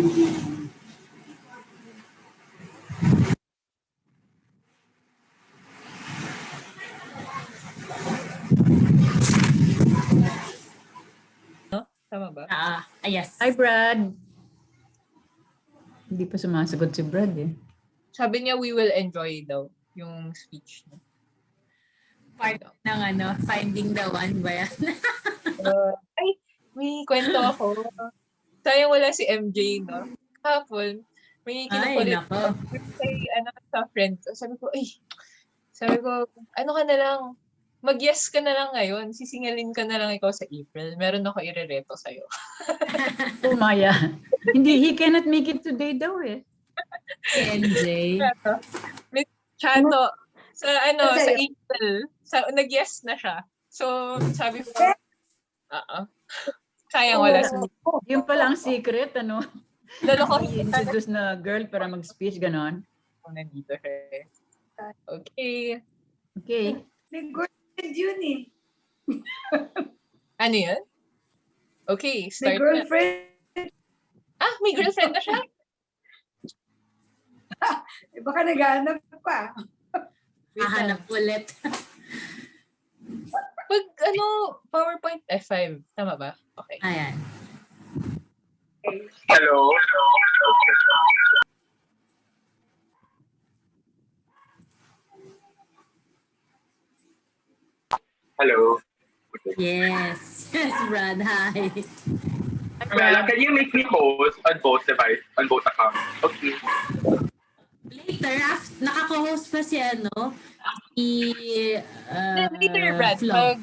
No? Tama ba? Yes. Hi, Brad. Hindi pa sumasagot si Brad eh. Sabi niya, we will enjoy daw yung speech niya. Part ng finding the one ba yan? Ay, may kwento ako. Sayang wala si MJ, no? Hapon, may kinukulit nako. sa friend. Sabi ko, ano ka na lang, mag-yes ka na lang ngayon. Sisingalin ka na lang ikaw sa April. Meron ako irereto sa'yo. Oh, Maya. Hindi, he cannot make it today daw eh. MJ. May chato. Sa April. Nag-yes na siya. So, sabi ko, sayang wala si Yung pala ang secret, ano? Lalokohin kita I-introduce na girl para mag-speech, ganon. kung nandito siya. Okay. Okay. May girlfriend yun eh. Ano yun? Okay, May start na. girlfriend. May girlfriend na siya? Baka naghahanap pa. Hahanap ulit. Pag PowerPoint F5, tama ba? Okay. Ayan. Hello. Hello. Yes. Yes, Brad. Hi. Well, can you make me host on both devices, on both accounts? Okay. Later, naka-co-host pa si Later, Brad, Flo. pag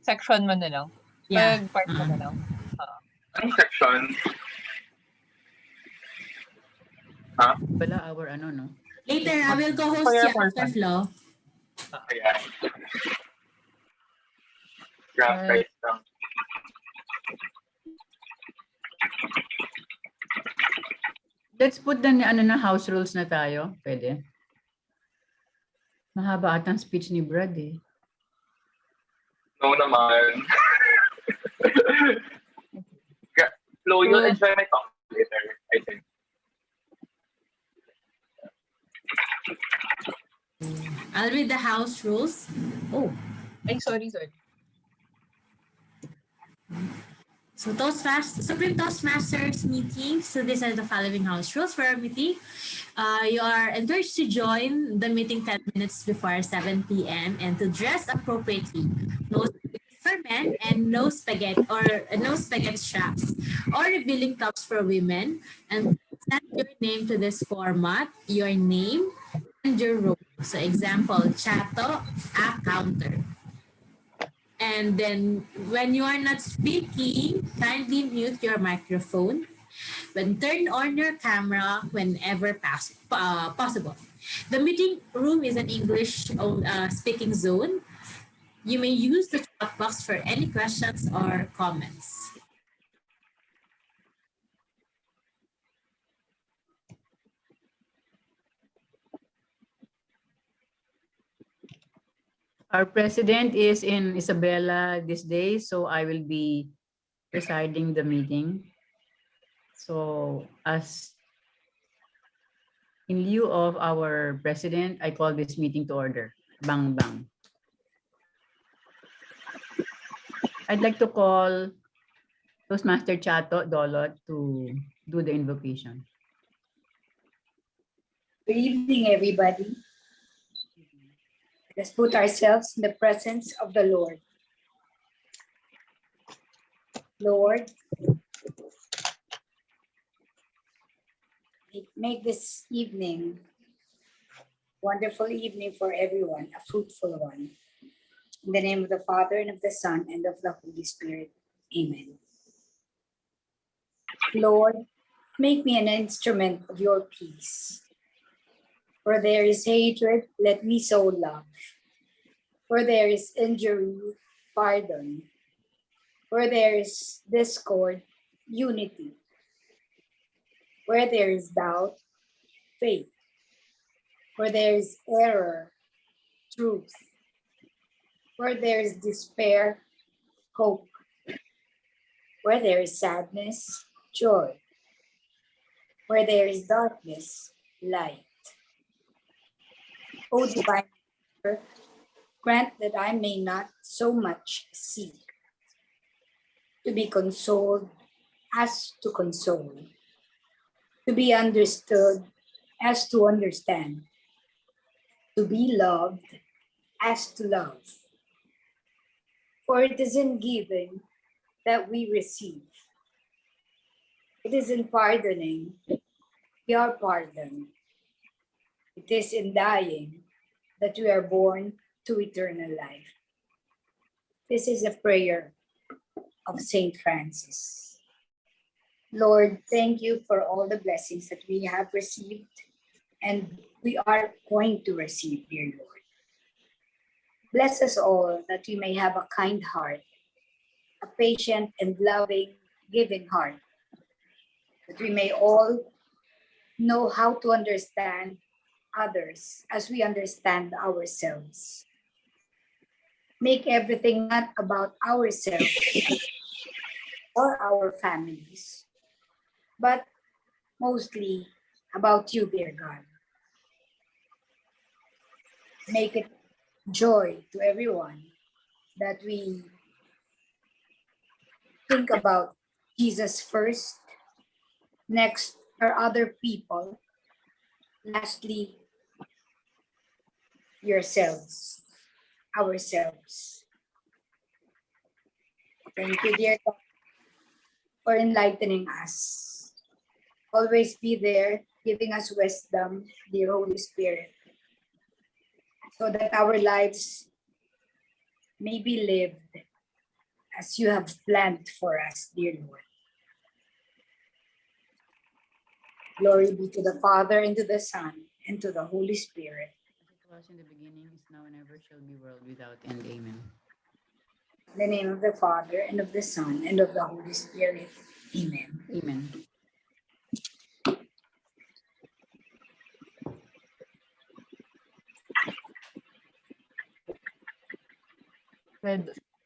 section mo na lang. Yeah. Pag part mo na lang. Ang section. Wala our no? Later, I will co-host For your you after person. Flo. Ayan. Graphic lang. Let's put the house rules na tayo. Pwede. Mahaba atang speech ni Brad eh. No naman. Flo, you'll enjoy my talk later, I think. I'll read the house rules. Oh. Ay, sorry. So Supreme Toastmasters meeting. So these are the following house rules for our meeting. You are encouraged to join the meeting 10 minutes before 7 p.m. and to dress appropriately. No spaghetti for men and no spaghetti straps or revealing tops for women. And send your name to this format, your name and your role. So example, chato, a counter. And then when you are not speaking, kindly mute your microphone. When turn on your camera whenever possible. The meeting room is an English speaking zone. You may use the chat box for any questions or comments. Our president is in Isabela this day, so I will be presiding the meeting. So as in lieu of our president, I call this meeting to order. Bang, bang. I'd like to call Toastmaster Chato Dolot to do the invocation. Good evening, everybody. Let's put ourselves in the presence of the Lord. Lord, make this evening a wonderful evening for everyone, a fruitful one. In the name of the Father, and of the Son, and of the Holy Spirit. Amen. Lord, make me an instrument of your peace. Where there is hatred, let me sow love. Where there is injury, pardon. Where there is discord, unity. Where there is doubt, faith. Where there is error, truth. Where there is despair, hope. Where there is sadness, joy. Where there is darkness, light. O divine Master, grant that I may not so much seek to be consoled as to console, to be understood as to understand, to be loved as to love. For it is in giving that we receive. It is in pardoning we are pardoned. It is in dying that we are born to eternal life. This is a prayer of Saint Francis. Lord, thank you for all the blessings that we have received and we are going to receive, dear Lord. Bless us all that we may have a kind heart, a patient and loving, giving heart, that we may all know how to understand others as we understand ourselves. Make everything not about ourselves or our families, but mostly about you, dear God. Make it joy to everyone that we think about Jesus first, next are other people, lastly, yourselves, ourselves. Thank you, dear God, for enlightening us. Always be there, giving us wisdom, dear Holy Spirit, so that our lives may be lived as you have planned for us, dear Lord. Glory be to the Father, and to the Son, and to the Holy Spirit. As it was in the beginning, is now, and ever shall be, world without end. Amen. In the name of the Father, and of the Son, and of the Holy Spirit. Amen. Amen.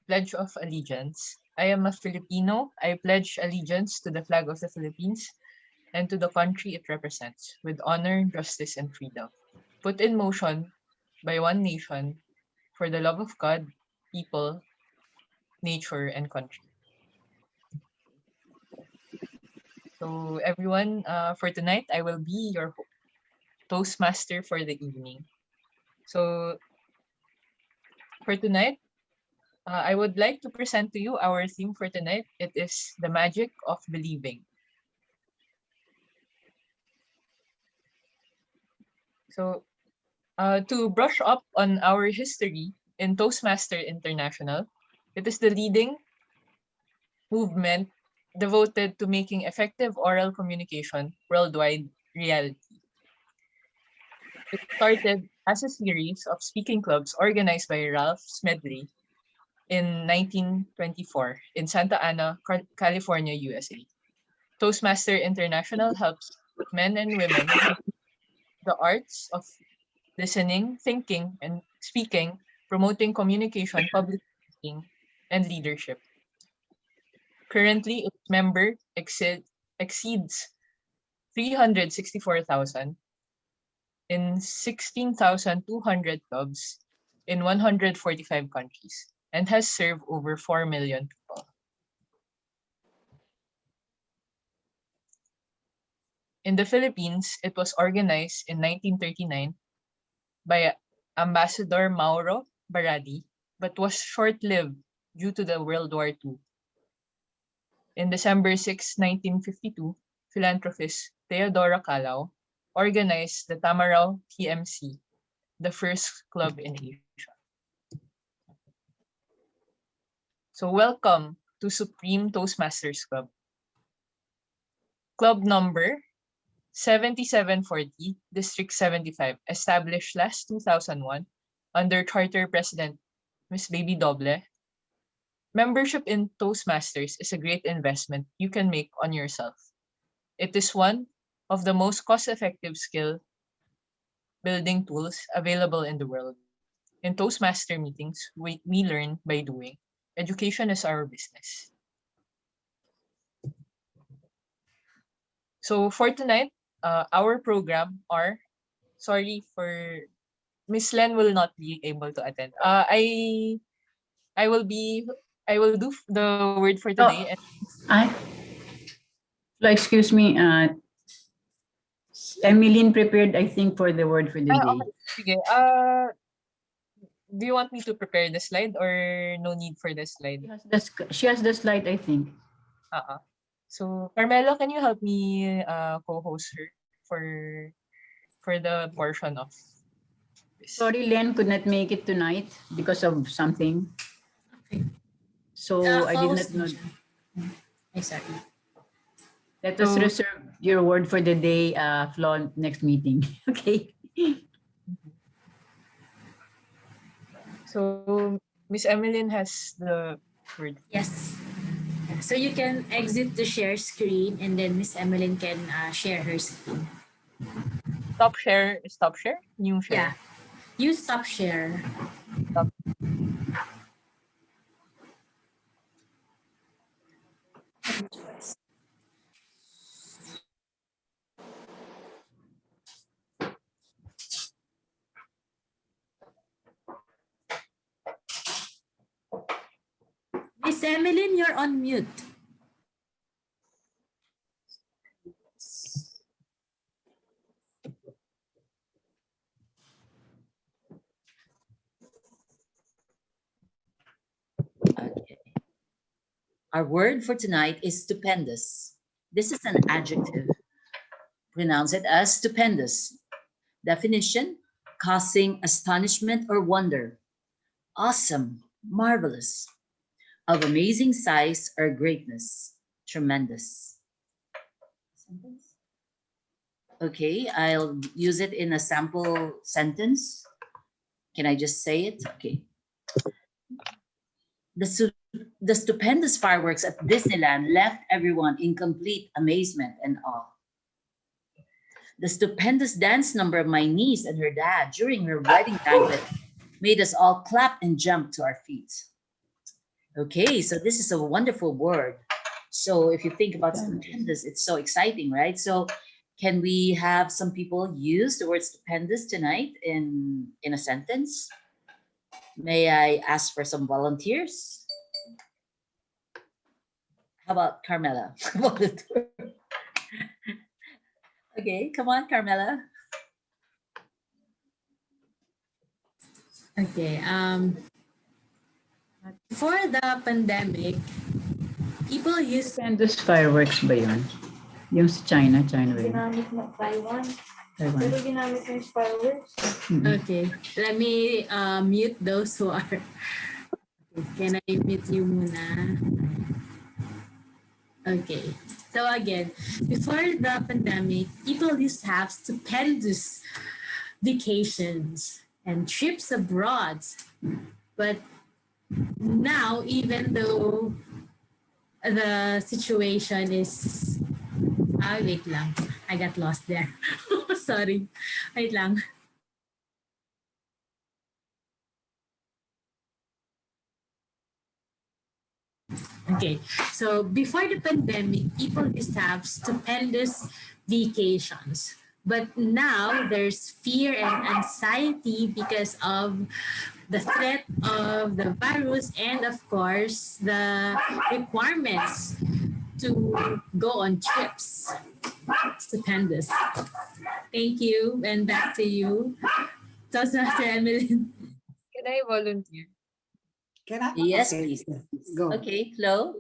Pledge of Allegiance. I am a Filipino. I pledge allegiance to the flag of the Philippines and to the country it represents, with honor, justice, and freedom. Put in motion by one nation for the love of God, people, nature, and country. So everyone, for tonight, I will be your Toastmaster for the evening. So for tonight, I would like to present to you our theme for tonight. It is the magic of believing. So to brush up on our history in Toastmaster International, it is the leading movement devoted to making effective oral communication worldwide reality. It started as a series of speaking clubs organized by Ralph Smedley in 1924 in Santa Ana, California, USA. Toastmaster International helps men and women the arts of listening, thinking, and speaking, promoting communication, public speaking, and leadership. Currently, its member exceeds 364,000 in 16,200 clubs in 145 countries and has served over 4 million people. In the Philippines, it was organized in 1939 by Ambassador Mauro Baradi, but was short-lived due to the World War II. In December 6, 1952, philanthropist Theodora Calao organized the Tamaraw TMC, the first club in Asia. So welcome to Supreme Toastmasters Club. Club number 7740, District 75, established last 2001 under Charter President Ms. Baby Doble. Membership in Toastmasters is a great investment you can make on yourself. It is one of the most cost-effective skill building tools available in the world. In Toastmaster meetings, we learn by doing. Education is our business. So for tonight, our program are, sorry for Miss Len will not be able to attend. I will be I will do the word for today. And I, excuse me, Emmeline prepared, I think, for the word for the day. okay, sige. Do you want me to prepare the slide or no need for the slide? She has the slide, I think. So Carmelo, can you help me co-host her for the portion of this? Sorry, Len could not make it tonight because of something. Okay. So I did not know. Exactly. Let us So- reserve your word for the day, Flo, next meeting. Okay. So Miss Emmeline has the word. Yes. So you can exit the share screen and then Miss Emmeline can share her screen. Stop share, new Yeah. share. You stop share. Stop. Miss Emmeline, you're on mute. Okay. Our word for tonight is stupendous. This is an adjective. Pronounce it as stupendous. Definition: causing astonishment or wonder. Awesome, marvelous, of amazing size or greatness. Tremendous. Okay, I'll use it in a sample sentence. Can I just say it? Okay. The stupendous fireworks at Disneyland left everyone in complete amazement and awe. The stupendous dance number of my niece and her dad during her wedding banquet made us all clap and jump to our feet. Okay, so this is a wonderful word. So if you think about stupendous, it's so exciting, right? So can we have some people use the word stupendous tonight in a sentence? May I ask for some volunteers? How about Carmela? Volunteer. Okay, come on, Carmela. Okay. Before the pandemic, people used Stupendous fireworks ba yun? Yung sa China ba yun? Ginamit na Taiwan. Pero Taiwan. ginamit na yung fireworks. Okay, let me mute those who are. Can I mute you muna? Okay. So again, before the pandemic, people used to have stupendous vacations and trips abroad. But now, even though the situation is... wait lang. I got lost there. Sorry. Wait lang. Okay, so before the pandemic, people used to have stupendous vacations. But now there's fear and anxiety because of the threat of the virus and, of course, the requirements to go on trips. Stupendous. Thank you, and back to you. Toastmaster Emily. Can I volunteer? Can I? Yes, Okay, please. Go. Okay, Flo.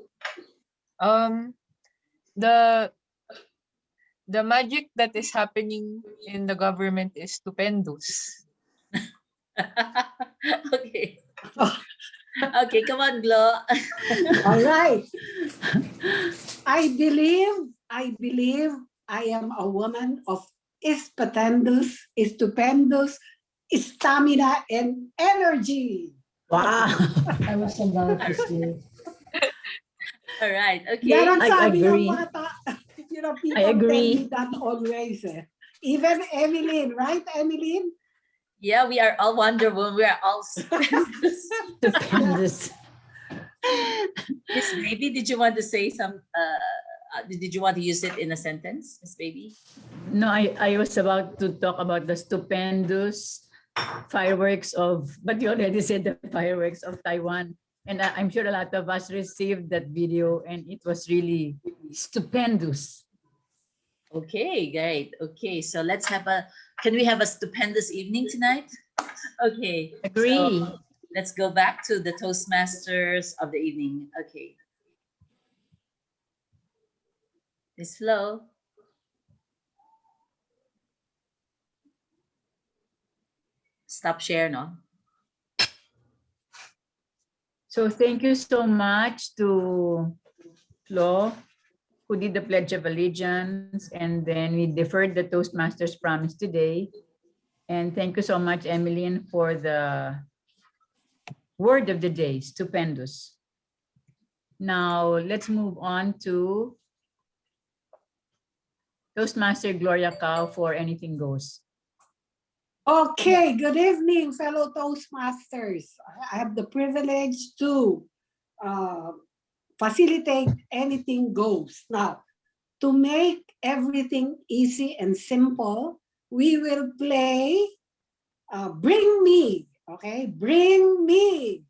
The magic that is happening in the government is stupendous. Okay. Okay, come on, Glo. All right. I believe I am a woman of stupendous stamina and energy. Wow. I was about to say. All right, okay. Yan ang I sabi ng agree. mga people I tell agree. me that always. Even Emeline, right, Emeline? Yeah, we are all Wonder Woman. We are all stupendous. Stupendous. Miss Baby, did you want to say some Did you want to use it in a sentence, Miss Baby? No, I was about to talk about the stupendous fireworks but you already said the fireworks of Taiwan. And I'm sure a lot of us received that video and it was really stupendous. Okay, great. Okay, so can we have a stupendous evening tonight? Okay. Agree. So let's go back to the Toastmasters of the evening. Okay. Miss Flo. Stop share, no? So thank you so much to Flo, who did the Pledge of Allegiance, and then we deferred the Toastmasters promise today. And thank you so much, Emmeline, for the word of the day, stupendous. Now, let's move on to Toastmaster Gloria Cao for Anything Goes. Okay, good evening, fellow Toastmasters. I have the privilege to facilitate Anything Goes. Now, to make everything easy and simple, we will play Bring Me, okay? Bring Me.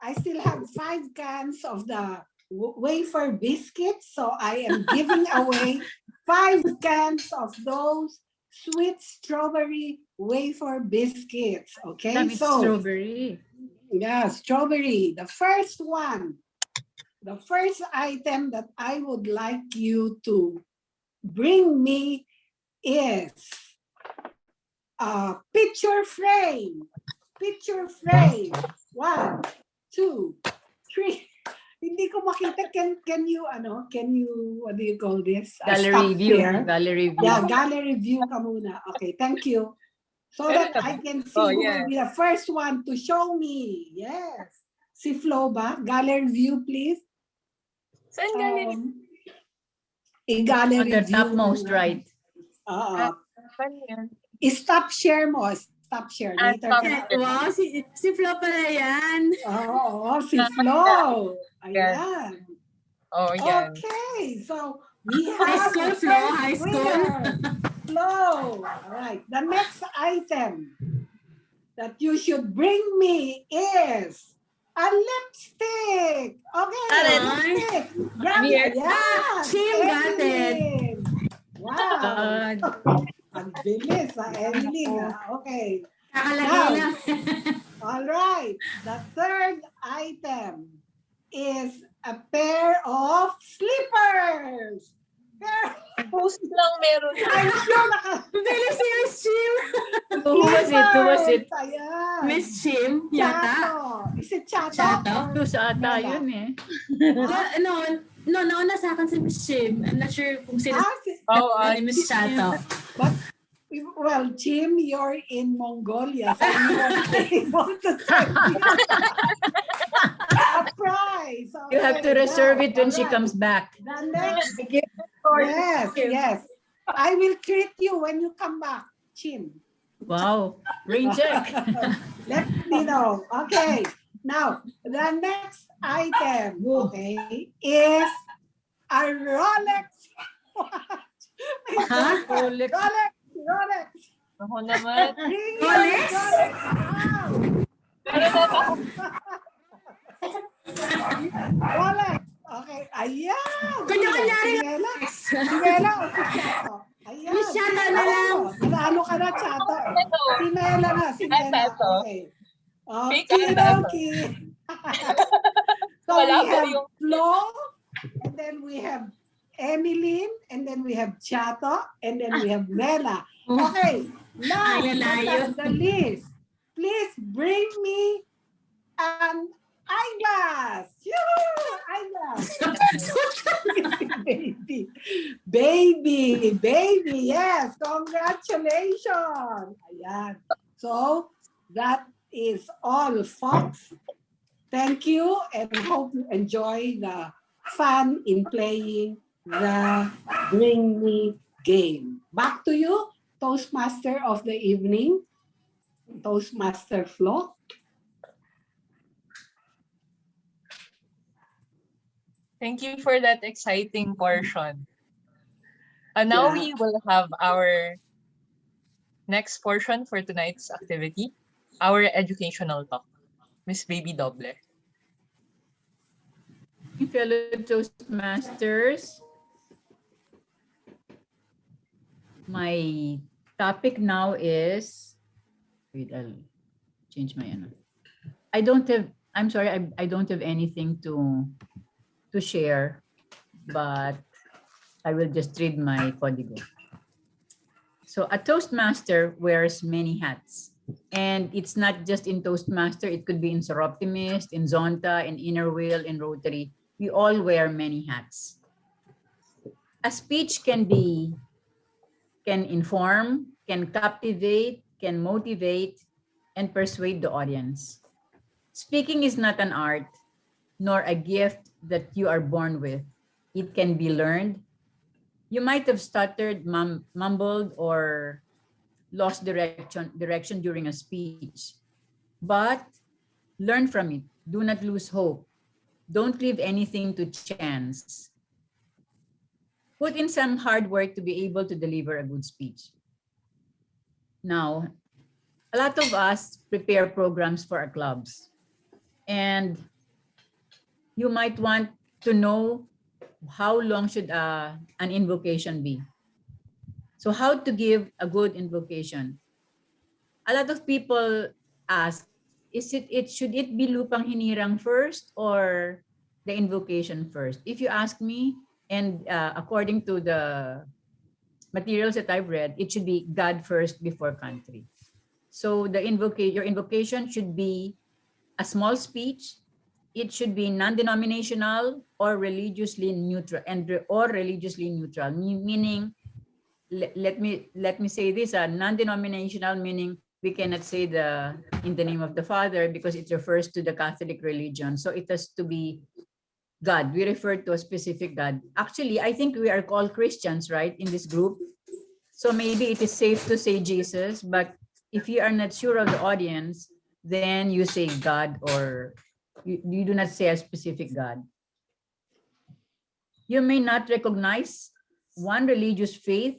I still have 5 cans of the wafer biscuits, so I am giving away 5 cans of those sweet strawberry wafer biscuits, okay? So, strawberry. yeah, strawberry. The first one, the first item that I would like you to bring me is a picture frame. Picture frame. 1, 2, 3. Hindi ko makita. Can you, what do you call this? Gallery Stop view. share. Gallery view. Yeah, gallery view ka muna. Okay, thank you. So that I can see who will be the first one to show me. Yes. Si Flo ba? Gallery view, please. Saan gallery? I-gallery On the view. topmost right. Saan yan? I-stop share mo. Stop share. Later stop ka na. share. Wow, si Flo pala yan. Oo, si Flo. Ayan. Oh, yan. Okay, so we High have school, the Flo, first high school. winner. Flo. All right. The next item that you should bring me is a lipstick. Okay, Got it. lipstick. Grab Here. it. Yeah. Shim got it. Evelyn. Wow. Ang bilis, Evelyn. Okay. Kakalagay lang. All right. The third item is a pair of slippers. Post lang meron. I'm sure Bilis si Miss Chim. Who was it? Who was it? Ayan. Miss Chim, yata. Chato. Is it Chato? Chato? Ito sa ata yun eh. No, nauna sa akin si Miss Chim. I'm not sure kung sino ni Miss Chato. But, well, Jim, you're in Mongolia, so you won't be able to send me a prize. You have to Okay, reserve now, it when she alright. comes back. The next, yes. I will treat you when you come back, Jim. Wow. Rain check. Let me know. Okay. Now, the next item, okay, is a Rolex watch. Huh? Rolex. Rolex. Ako naman. Bring Rolex? your Rolex out. Meron na ako. Rolex. Okay. Ayan. Kanya-kanya rin. Sinela o si Chato? Ayan. Miss Chato na lang. Nanalo ka na, Chato. Sinela na. Sinela. Chato. Okay. Fake Okay, Chato. okay. So Wala we ko have yung- Flo, and then we have Emmeline, and then we have Chato, and then we have Mela. Okay, now Ay, lalayo. that's the list. Please bring me an eyeglass. Yoo-hoo! Eyeglass. Baby, yes, congratulations. Ayan. So, that is all, folks. Thank you, and hope you enjoy the fun in playing the Bring Me game. Back to you, Toastmaster of the evening, Toastmaster Flo. Thank you for that exciting portion. Now Yeah. we will have our next portion for tonight's activity, our educational talk. Miss Baby Doble. Fellow Toastmasters, my topic now is, wait, I'll change my ano. I'm sorry, I don't have anything to share, but I will just read my código. So a Toastmaster wears many hats. And it's not just in Toastmaster, it could be in Soroptimist, in Zonta, in Inner Wheel, in Rotary. We all wear many hats. A speech can inform, can captivate, can motivate, and persuade the audience. Speaking is not an art, nor a gift that you are born with. It can be learned. You might have stuttered, mumbled, or lost direction during a speech. But learn from it. Do not lose hope. Don't leave anything to chance. Put in some hard work to be able to deliver a good speech. Now, a lot of us prepare programs for our clubs. And you might want to know how long should an invocation be. So how to give a good invocation? A lot of people ask, should it be lupang hinirang first or the invocation first? If you ask me, and according to the materials that I've read, it should be God first before country. So your invocation should be a small speech. It should be non-denominational or religiously neutral, meaning let me say this, non-denominational, meaning we cannot say in the name of the Father because it refers to the Catholic religion. So it has to be God. We refer to a specific God. Actually, I think we are called Christians, right, in this group. So maybe it is safe to say Jesus, but if you are not sure of the audience, then you say God, or you do not say a specific God. You may not recognize one religious faith.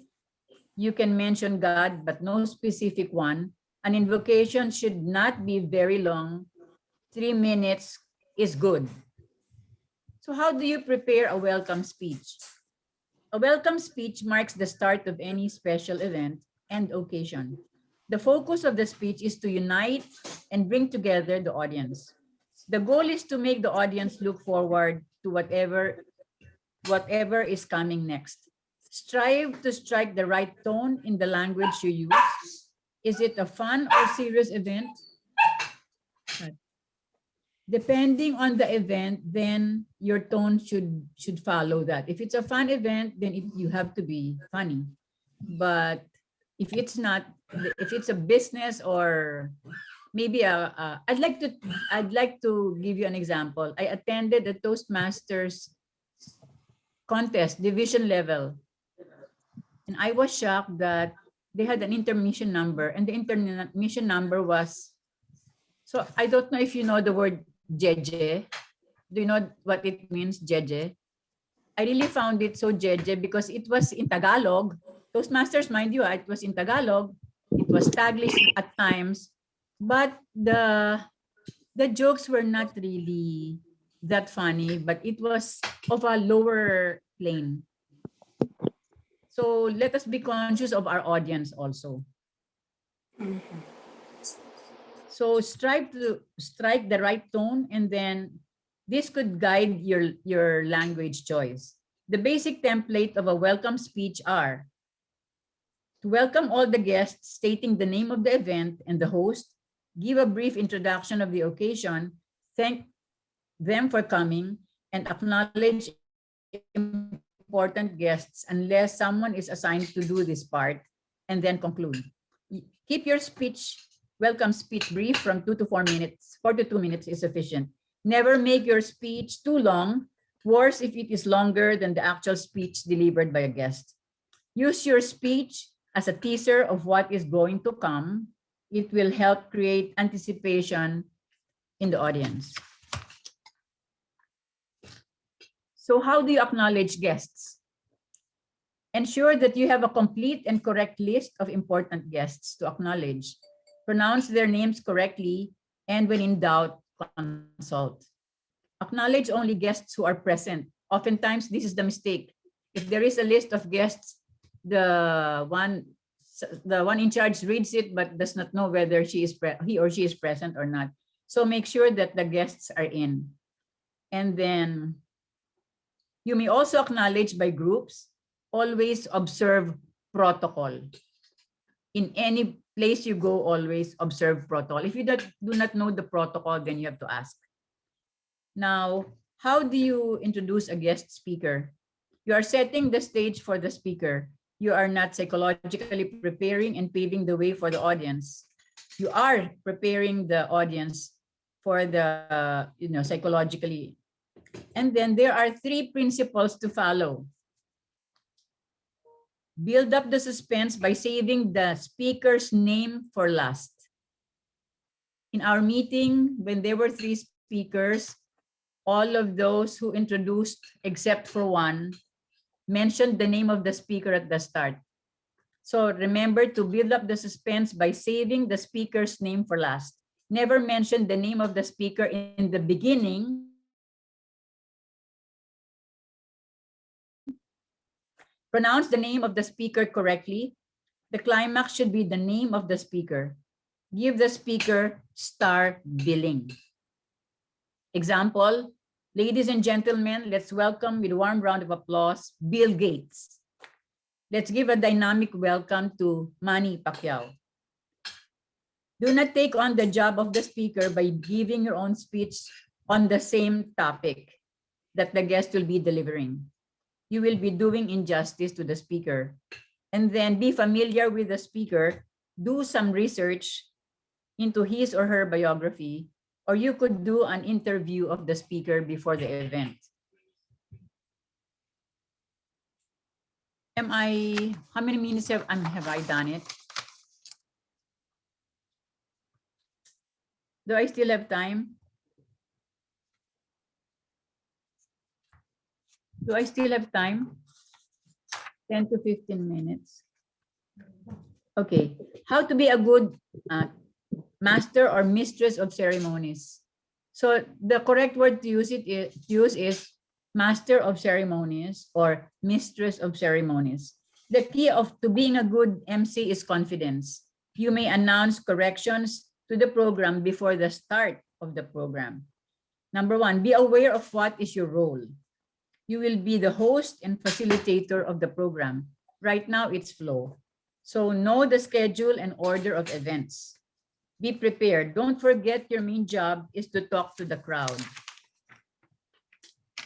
You can mention God, but no specific one. An invocation should not be very long. 3 minutes is good. So how do you prepare a welcome speech? A welcome speech marks the start of any special event and occasion. The focus of the speech is to unite and bring together the audience. The goal is to make the audience look forward to whatever is coming next. Strive to strike the right tone in the language you use. Is it a fun or serious event? Depending on the event, then your tone should follow that. If it's a fun event, then you have to be funny. But if it's not, if it's a business or maybe I'd like to give you an example. I attended a Toastmasters contest, division level. And I was shocked that they had an intermission number, and the intermission number was, so I don't know if you know the word jeje. Do you know what it means, jeje? I really found it so jeje because it was in Tagalog. Toastmasters, mind you, it was in Tagalog. It was Taglish at times, but the jokes were not really that funny, but it was of a lower plane. So let us be conscious of our audience also. So strive to strike the right tone, and then this could guide your language choice. The basic template of a welcome speech are to welcome all the guests, stating the name of the event and the host, give a brief introduction of the occasion, thank them for coming, and acknowledge important guests unless someone is assigned to do this part, and then conclude. Keep your welcome speech brief, from 2 to 4 minutes. 4 to 2 minutes is sufficient. Never make your speech too long. Worse if it is longer than the actual speech delivered by a guest. Use your speech as a teaser of what is going to come. It will help create anticipation in the audience. So how do you acknowledge guests? Ensure that you have a complete and correct list of important guests to acknowledge. Pronounce their names correctly, and when in doubt, consult. Acknowledge only guests who are present. Oftentimes, this is the mistake. If there is a list of guests, the one in charge reads it but does not know whether he or she is present or not. So make sure that the guests are in. And then you may also acknowledge by groups. Always observe protocol. In any place you go, always observe protocol. If you do not know the protocol, then you have to ask. Now, how do you introduce a guest speaker? You are setting the stage for the speaker. You are not psychologically preparing and paving the way for the audience. You are preparing the audience for the, psychologically. And then there are 3 principles to follow. Build up the suspense by saving the speaker's name for last. In our meeting, when there were 3 speakers, all of those who introduced, except for one, mentioned the name of the speaker at the start. So remember to build up the suspense by saving the speaker's name for last. Never mention the name of the speaker in the beginning. Pronounce the name of the speaker correctly. The climax should be the name of the speaker. Give the speaker star billing. Example, ladies and gentlemen, let's welcome with a warm round of applause, Bill Gates. Let's give a dynamic welcome to Manny Pacquiao. Do not take on the job of the speaker by giving your own speech on the same topic that the guest will be delivering. You will be doing injustice to the speaker. And then be familiar with the speaker, do some research into his or her biography, or you could do an interview of the speaker before the event. How many minutes have I done it? Do I still have time? Do I still have time? 10 to 15 minutes. Okay. How to be a good master or mistress of ceremonies. So the correct word to use is master of ceremonies or mistress of ceremonies. The key to being a good MC is confidence. You may announce corrections to the program before the start of the program. Number 1, be aware of what is your role. You will be the host and facilitator of the program. Right now, it's flow. So know the schedule and order of events. Be prepared. Don't forget your main job is to talk to the crowd.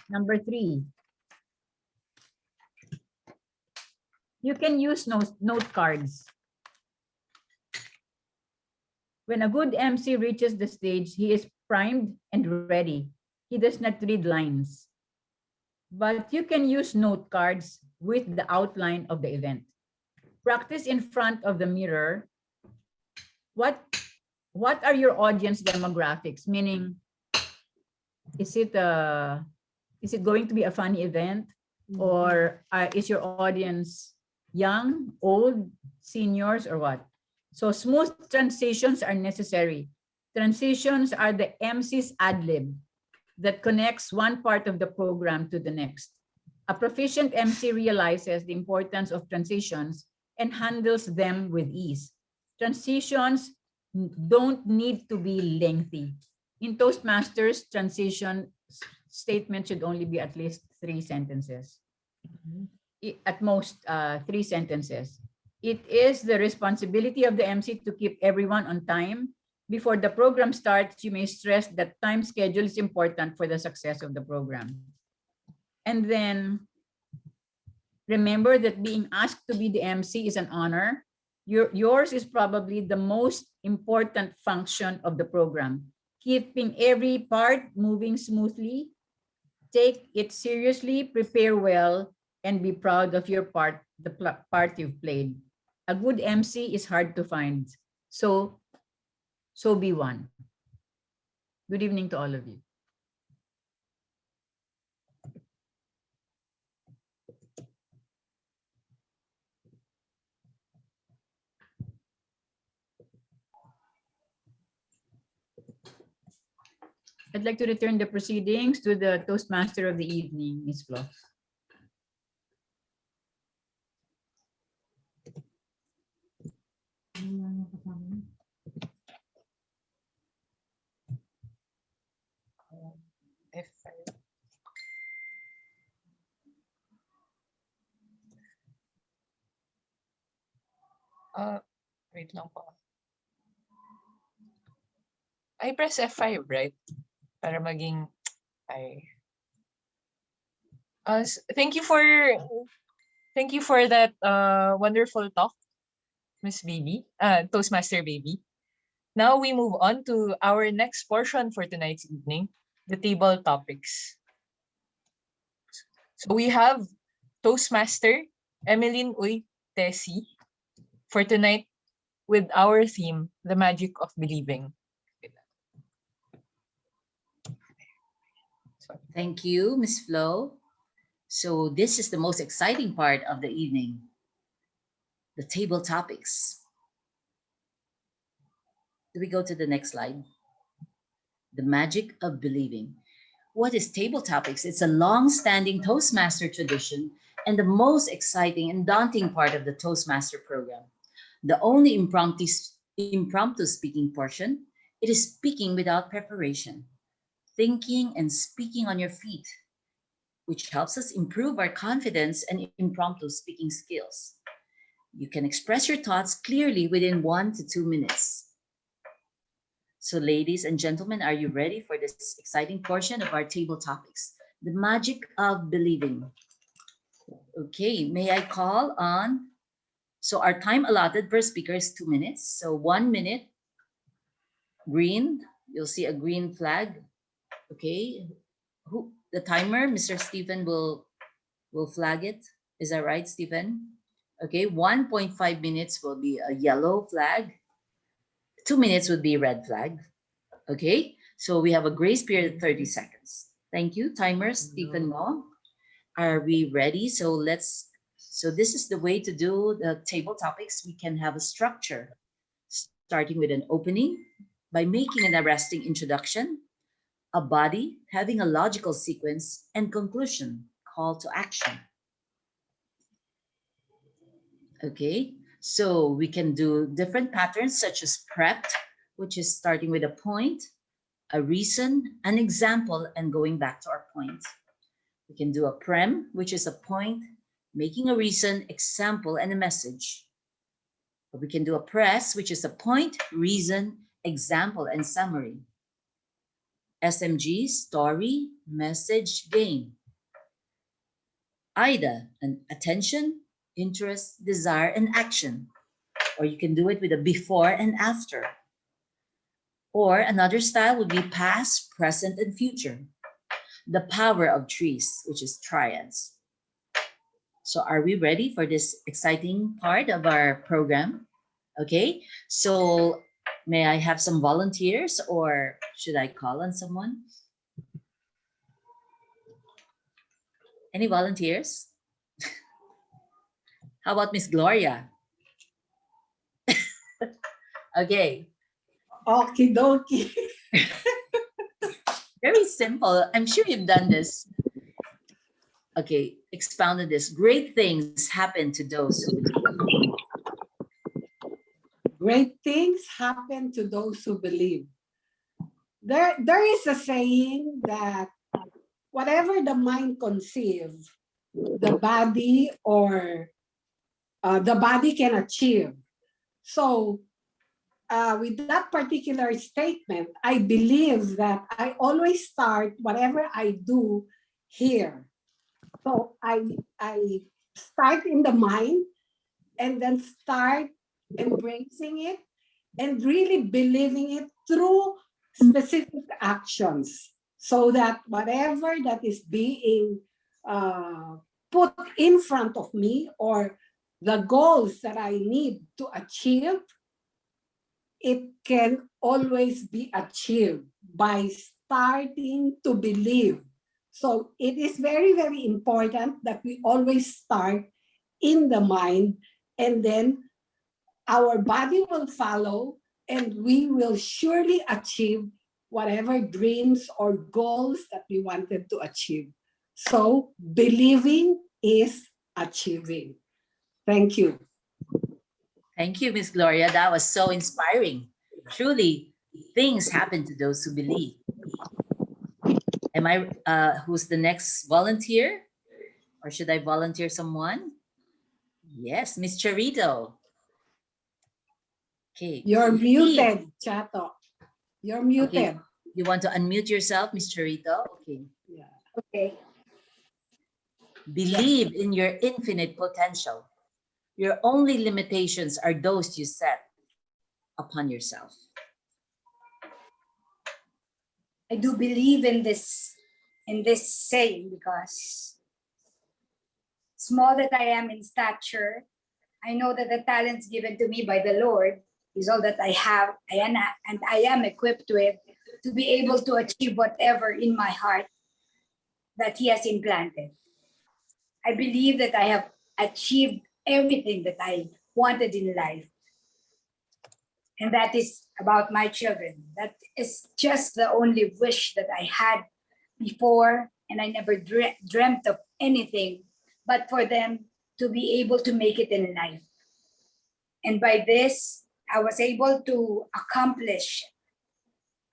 Number 3, you can use note cards. When a good MC reaches the stage, he is primed and ready. He does not read lines. But you can use note cards with the outline of the event. Practice in front of the mirror. What are your audience demographics? Meaning, is it going to be a funny event? Or is your audience young, old, seniors, or what? So smooth transitions are necessary. Transitions are the MC's ad-lib that connects one part of the program to the next. A proficient MC realizes the importance of transitions and handles them with ease. Transitions don't need to be lengthy. In Toastmasters, transition statement should only be at least 3 sentences. At most 3 sentences. It is the responsibility of the MC to keep everyone on time. Before the program starts, you may stress that time schedule is important for the success of the program. And then remember that being asked to be the MC is an honor. Yours is probably the most important function of the program. Keeping every part moving smoothly, take it seriously, prepare well, and be proud of your part, the part you've played. A good MC is hard to find, so be one. Good evening to all of you. I'd like to return the proceedings to the Toastmaster of the evening, Ms. Flo. If wait lang po. I press F5, right? Para maging I. Thank you for that wonderful talk, Miss Baby, Toastmaster Baby. Now we move on to our next portion for tonight's evening, the table topics. So we have Toastmaster Emeline Uy Tesi for tonight with our theme, the magic of believing. Thank you, Ms. Flo. So this is the most exciting part of the evening, the table topics. Do we go to the next slide? The magic of believing. What is table topics? It's a long-standing Toastmaster tradition and the most exciting and daunting part of the Toastmaster program. The only impromptu speaking portion, it is speaking without preparation, thinking and speaking on your feet, which helps us improve our confidence and impromptu speaking skills. You can express your thoughts clearly within 1 to 2 minutes. So ladies and gentlemen, are you ready for this exciting portion of our table topics? The magic of believing. Okay, may I call on, so our time allotted per speaker is 2 minutes. So 1 minute, green, you'll see a green flag. Okay, the timer, Mr. Stephen will flag it. Is that right, Stephen? Okay, 1.5 minutes will be a yellow flag. 2 minutes would be red flag. Okay, so we have a grace period of 30 seconds. Thank you, timer, Stephen Mo. Are we ready? So this is the way to do the table topics. We can have a structure, starting with an opening by making an arresting introduction, a body having a logical sequence, and conclusion, call to action. Okay, so we can do different patterns such as prepped, which is starting with a point, a reason, an example, and going back to our point. We can do a prem, which is a point, making a reason, example, and a message. Or we can do a press, which is a point, reason, example, and summary. SMG, story, message, game. IDA, an attention, interest, desire, and action. Or you can do it with a before and after. Or another style would be past, present, and future. The power of trees, which is triads. So are we ready for this exciting part of our program? Okay, so may I have some volunteers or should I call on someone? Any volunteers? How about Miss Gloria? Okay. Okie dokie. Very simple. I'm sure you've done this. Okay, expounded this. Great things happen to those who believe. Great things happen to those who believe. There is a saying that whatever the mind conceives, the body can achieve. So with that particular statement, I believe that I always start whatever I do here. So I start in the mind and then start embracing it and really believing it through specific actions, so that whatever that is being put in front of me or the goals that I need to achieve, it can always be achieved by starting to believe. So it is very, very important that we always start in the mind, and then our body will follow, and we will surely achieve whatever dreams or goals that we wanted to achieve. So believing is achieving. Thank you. Thank you, Miss Gloria. That was so inspiring. Truly, things happen to those who believe. Am I, who's the next volunteer? Or should I volunteer someone? Yes, Miss Charito. Okay. You're Believe. muted, Chato. You're muted. Okay. You want to unmute yourself, Miss Charito? Okay. Yeah. Okay. Believe in your infinite potential. Your only limitations are those you set upon yourself. I do believe in this saying because small that I am in stature, I know that the talents given to me by the Lord is all that I have and I am equipped with to be able to achieve whatever in my heart that He has implanted. I believe that I have achieved everything that I wanted in life. And that is about my children. That is just the only wish that I had before, and I never dreamt of anything but for them to be able to make it in life. And by this, I was able to accomplish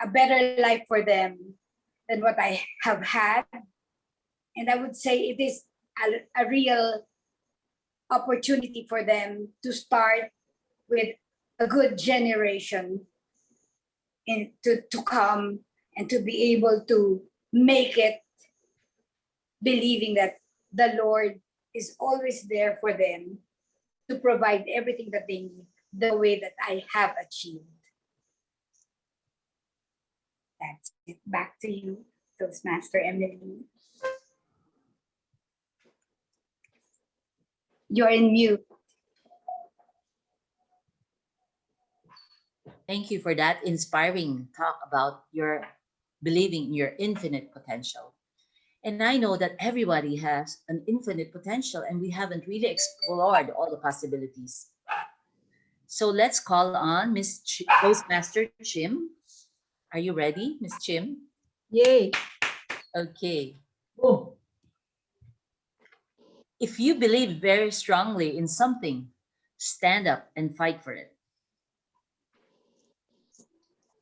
a better life for them than what I have had. And I would say it is a real opportunity for them to start with a good generation and to come and to be able to make it, believing that the Lord is always there for them to provide everything that they need the way that I have achieved. That's it. Back to you, Toastmaster Emily. You're in mute. Thank you for that inspiring talk about your believing in your infinite potential. And I know that everybody has an infinite potential and we haven't really explored all the possibilities. So let's call on Miss Toastmaster Chim. Are you ready, Miss Chim? Yay. Okay. Oh. If you believe very strongly in something, stand up and fight for it.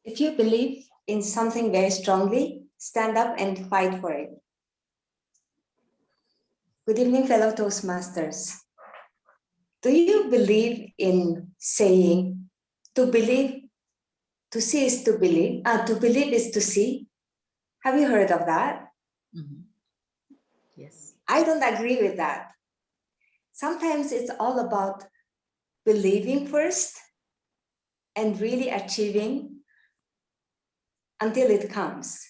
If you believe in something very strongly, stand up and fight for it. Good evening, fellow Toastmasters. Do you believe in saying, to believe, to see is to believe, to believe is to see? Have you heard of that? Mm-hmm. Yes. I don't agree with that. Sometimes it's all about believing first and really achieving until it comes.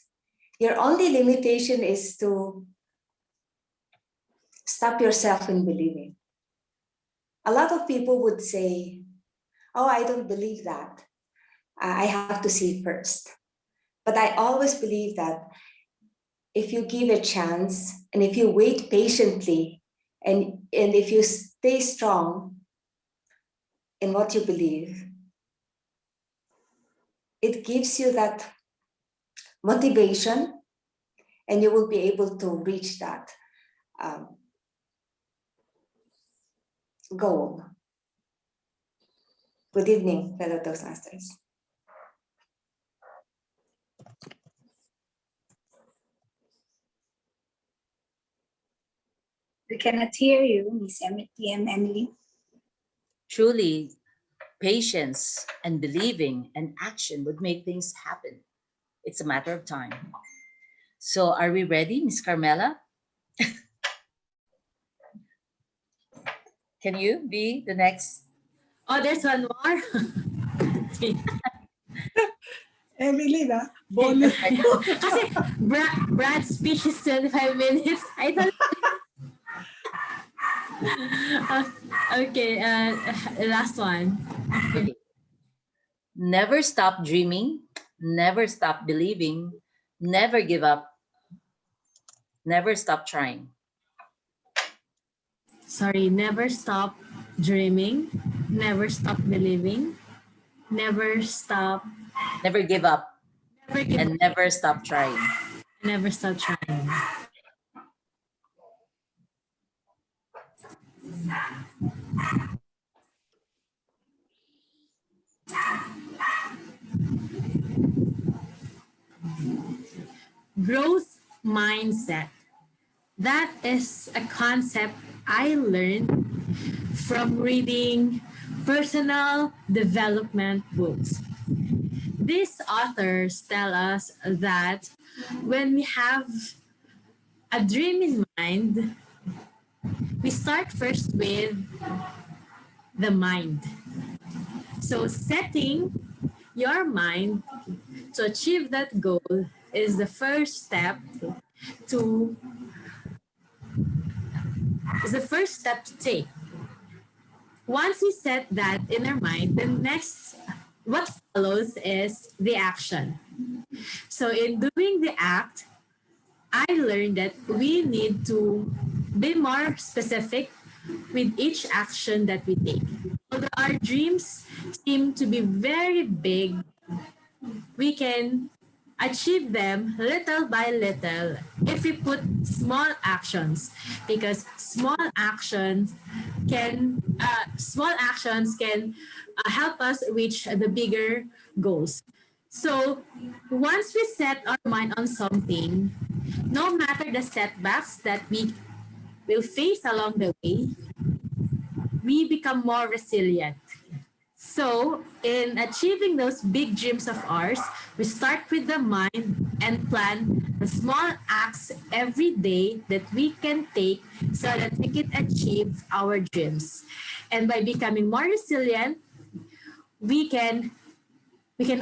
Your only limitation is to stop yourself in believing. A lot of people would say, oh, I don't believe that. I have to see first. But I always believe that if you give a chance and if you wait patiently and if you stay strong in what you believe, it gives you that motivation and you will be able to reach that goal. Good evening, fellow Toastmasters. We cannot hear you, Miss Emily. Truly, patience and believing and action would make things happen. It's a matter of time. So are we ready, Miss Carmela? Can you be the next? Oh, there's one more. Emily na, bonus. Kasi Brad's speech is 25 minutes. I thought... Okay, last one. Okay. Never stop dreaming, never stop believing, never give up, never stop trying. Sorry, never stop dreaming, never stop believing, never stop, Never give up. Never give and never stop trying. never stop trying. Growth mindset. That is a concept I learned from reading personal development books. These authors tell us that when we have a dream in mind, we start first with the mind. So, setting your mind to achieve that goal is the first step to to take. Once we set that in our mind, the next what follows is the action. So in doing the act, I learned that we need to be more specific with each action that we take. Although our dreams seem to be very big, we can achieve them little by little if we put small actions, because small actions can help us reach the bigger goals. So once we set our mind on something, no matter the setbacks that we will face along the way, we become more resilient. So, in achieving those big dreams of ours, we start with the mind and plan the small acts every day that we can take so that we can achieve our dreams. And by becoming more resilient, we can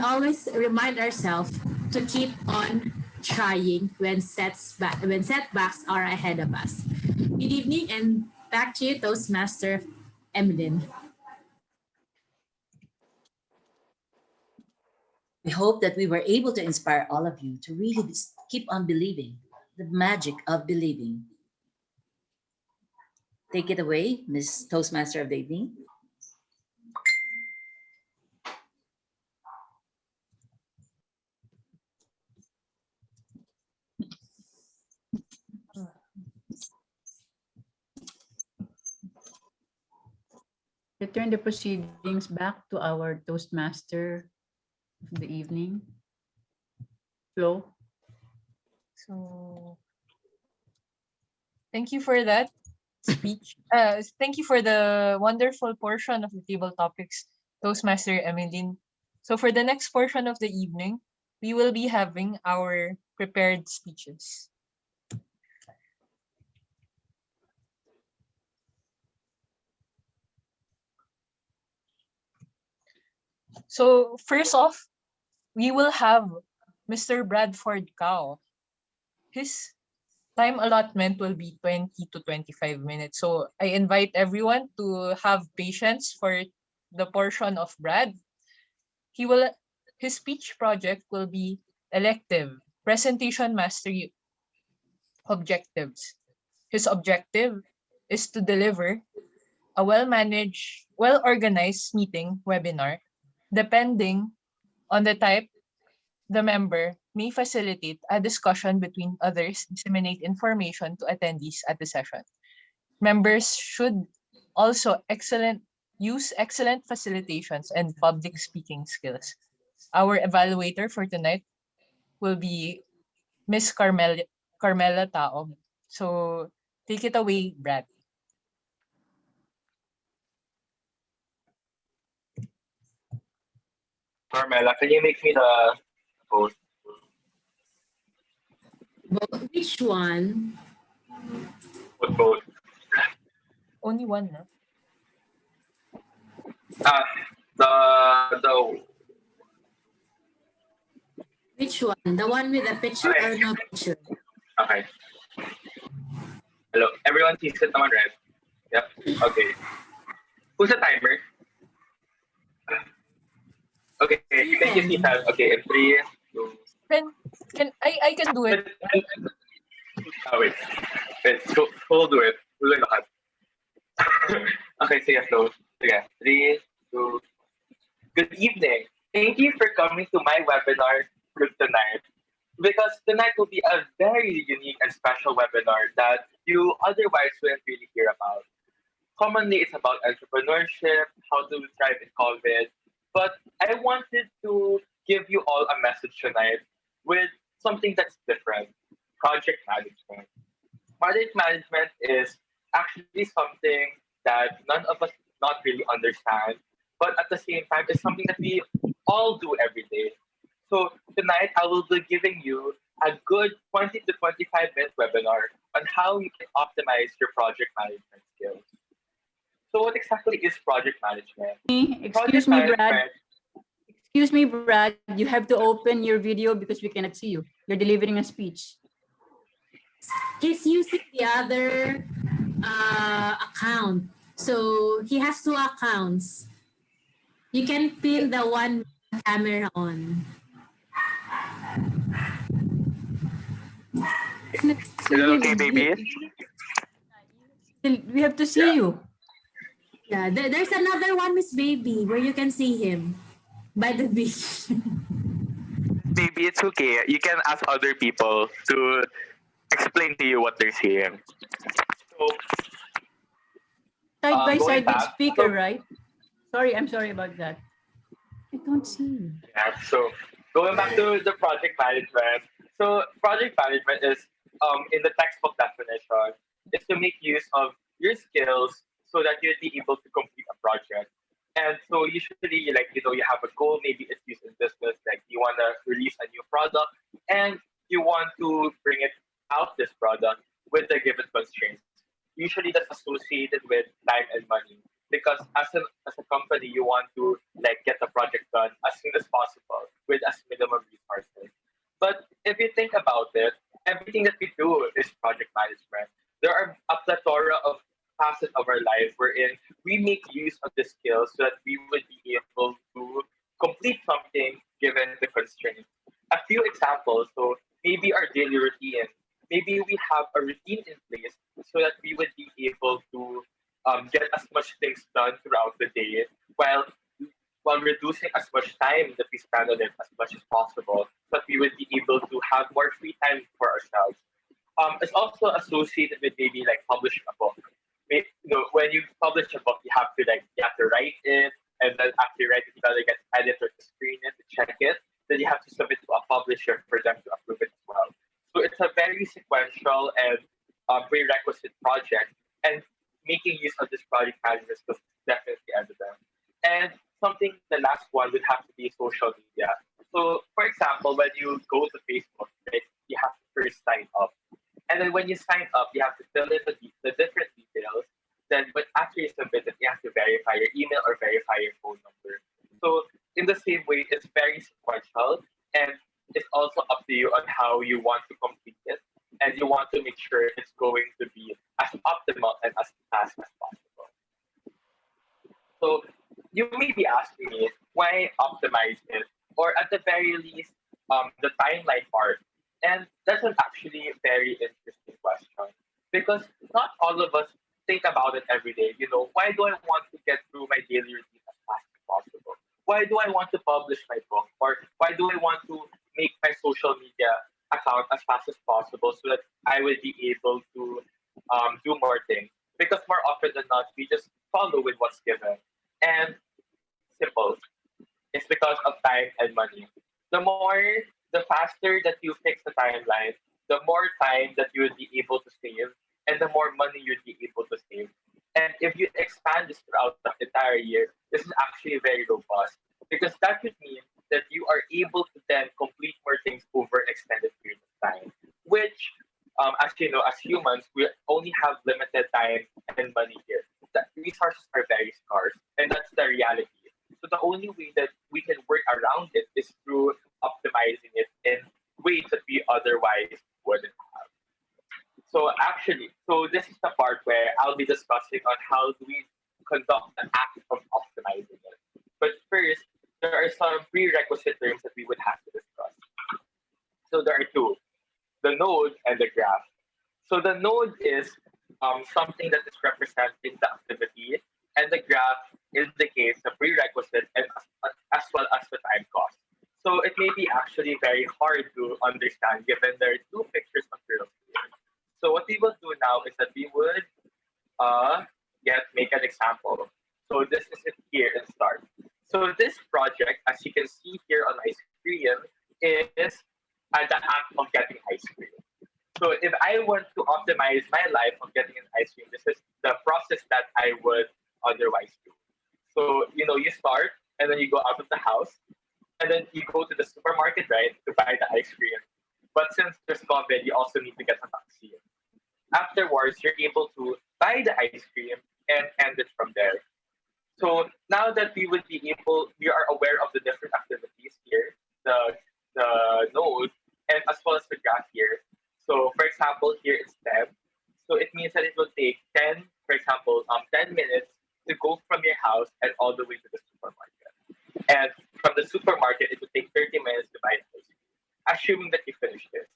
always remind ourselves to keep on trying when setbacks are ahead of us. Good evening, and back to you, Toastmaster Emmeline. We hope that we were able to inspire all of you to really keep on believing, the magic of believing. Take it away, Miss Toastmaster of the evening. Return the proceedings back to our Toastmaster of the evening. Flo. So thank you for that speech. Thank you for the wonderful portion of the table topics, Toastmaster Emmeline. So for the next portion of the evening, we will be having our prepared speeches. So first off, we will have Mr. Bradford Cao. His time allotment will be 20 to 25 minutes. So I invite everyone to have patience for the portion of Brad. His speech project will be elective presentation mastery objectives. His objective is to deliver a well-managed, well-organized meeting webinar. Depending on the type, the member may facilitate a discussion between others, disseminate information to attendees at the session. Members should also use excellent facilitations and public speaking skills. Our evaluator for tonight will be Miss Carmela Taob. So take it away, Brad. Carmela, can you make me the host? Which one? With both. Only one, no? The Which one? The one with a picture or no picture? okay. Hello, everyone sees it naman, right? Yep. Okay. Who's the timer? Okay, thank you, Sita. Okay, in 3, 2. Can I can do it. Oh, wait. Who will do it? Who will lahat? Okay, sige, Flo. Sige, 3, 2. Good evening. Thank you for coming to my webinar group tonight. tonight will be a very unique and special webinar that you otherwise wouldn't really hear about. Commonly, it's about entrepreneurship, how to thrive in COVID. But I wanted to give you all a message tonight with something that's different: project management. Project management is actually something that none of us not really understand, but at the same time, it's something that we all do every day. So tonight, I will be giving you a good 20 to 25-minute webinar on how you can optimize your project management skills. So what exactly is project management? Excuse me, Brad. Excuse me, Brad. You have to open your video because we cannot see you. You're delivering a speech. He's using the other account. So he has two accounts. You can pin the one with the camera on. Is that okay, baby? We have to see you. Yeah, there's another one, Miss Baby, where you can see him by the beach. Baby, it's okay. You can ask other people to explain to you what they're seeing. So, Side by going side with back, speaker, so- right? Sorry, I'm sorry about that. I don't see you. Yeah, so going back to the project management. So project management is, in the textbook definition, is to make use of your skills so that you'll be able to complete a project. And so usually, like, you have a goal, maybe it's used in business, like you want to release a new product and you want to bring it out this product with the given constraints. Usually that's associated with time and money, because as a company, you want to like get the project done as soon as possible with as minimum resources. But if you think about it, everything that we do is project management. There are a plethora of facets of our life wherein we make use of the skills so that we would be able to complete something given the constraints. A few examples. So maybe our daily routine. Maybe we have a routine in place so that we would be able to get as much things done throughout the day while reducing as much time that we spend on it as much as possible, so that we would be able to have more free time for ourselves. It's also associated with maybe like publishing a book. When you publish a book, you have to write it, and then after you write it, you gotta get an editor to screen it, to check it. Then you have to submit to a publisher for them to approve it as well. So it's a very sequential and prerequisite project, and making use of this project management was definitely evident. And the last one would have to be social media. So, for example, when you go to Facebook, right, you have to first sign up. And then when you sign up, you have to fill in the different details. Then, but after you submit it, you have to verify your email or verify your phone number. So, in the same way, it's very sequential, and it's also up to you on how you want to complete it, and you want to make sure it's going to be as optimal and as fast as possible. So you may be asking me, why optimize it? Or at the very least, the timeline part. And that's an actually very interesting question, because not all of us think about it every day. Why do I want to get through my daily routine as fast as possible? Why do I want to publish my book? Or why do I want to make my social media account as fast as possible so that I will be able to do more things? Because more often than not, we just follow with what's given. And simple. It's because of time and money. The faster that you fix the timeline, the more time that you would be able to save, and the more money you'd be able to save. And if you expand this throughout the entire year, this is actually very robust, because that would mean that you are able to then complete more things over extended periods of time, which, as you know, as humans, we only have limited time and money here. The resources are very scarce, and that's the reality. So the only way that we can work around it is through optimizing it in ways that we otherwise wouldn't have. So this is the part where I'll be discussing on how do we conduct the act of optimizing it. But first, there are some prerequisite terms that we would have to discuss. So there are two: the node and the graph. So the node is something that is representing the activity, and the graph indicates the prerequisite and as well as the time cost. So it may be actually very hard to understand given there are two pictures of girls here. So what we will do now is that we would make an example. So this is it here in start. So this project, as you can see here on my screen, is the act of getting ice cream. So if I want to optimize my life of getting an ice cream, this is the process that I would otherwise do. So you start and then you go out of the house and then you go to the supermarket, right, to buy the ice cream. But since there's COVID, you also need to get a vaccine. Afterwards, you're able to buy the ice cream and end it from there. So now that we are aware of the different activities here, the node, and as well as the graph here. So for example, here it's 10. So it means that it will take 10, for example, 10 minutes to go from your house and all the way to the supermarket. And from the supermarket, it will take 30 minutes to buy the ice cream, assuming that you finish this.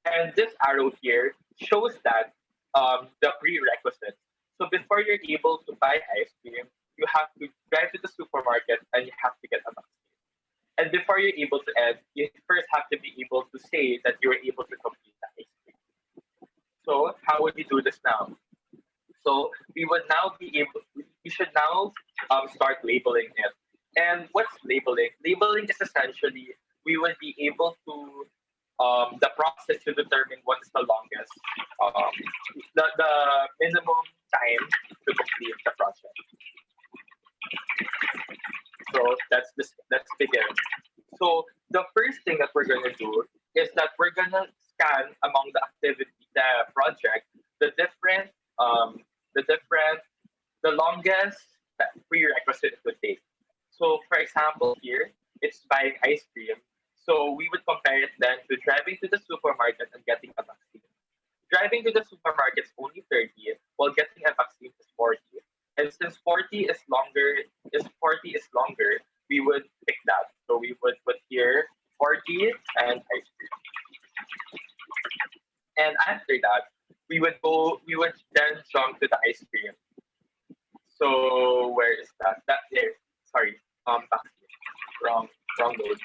And this arrow here shows that the prerequisites. So before you're able to buy ice cream, you have to drive to the supermarket and you have to get a vaccine. And before you're able to end, you first have to be able to say that you were able to complete the ice cream. So how would you do this now? So we should now start labeling it. And what's labeling? Labeling is essentially we would be able to the process to determine what is the longest, the minimum time to complete the project. So let's begin. So the first thing that we're gonna do is that we're gonna scan among the project, the longest prerequisite it would take. So for example, here it's buying ice cream. So we would compare it then to driving to the supermarket and getting a vaccine. Driving to the supermarket is only 30, while getting a vaccine is 40. And since 40 is longer, we would pick that. So we would put here 40 and ice cream. And after that, we would then jump to the ice cream. So where is that? That there. Sorry. Vaccine. Wrong node.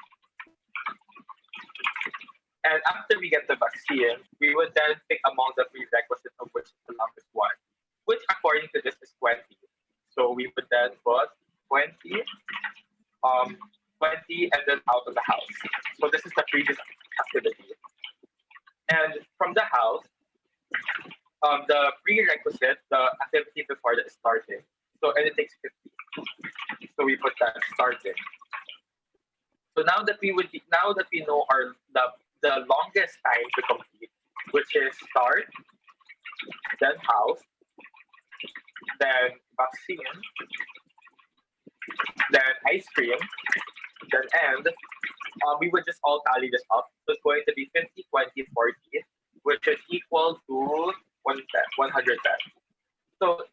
And after we get the vaccine, we would then pick among the prerequisites of which is the longest one, which according to this is 20. So we would then put 20, 20 and then out of the house. So this is the previous activity. And from the house, the prerequisite, the activity before that is starting. So and it takes 50. So we put that starting. So now that we know the longest time to complete, which is start, then house, then vaccine, then ice cream, then end, we would just all tally this up. So it's going to be 50, 20, 40, which is equal to 110. So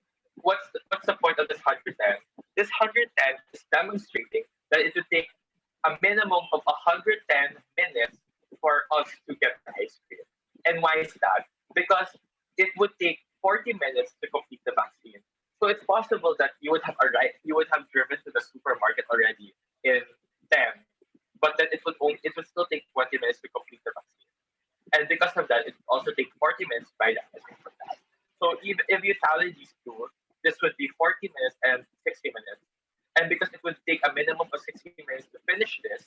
what's the point of this 110? This 110 is demonstrating that it would take a minimum of 110 minutes for us to get the ice cream. And why is that? Because it would take 40 minutes to complete the vaccine. So it's possible that you would have driven to the supermarket already in 10, but then it would still take 20 minutes to complete the vaccine. And because of that, it would also take 40 minutes by the ice cream for that. So if you tally these two, this would be 40 minutes and 60 minutes. And because it would take a minimum of 60 minutes to finish this,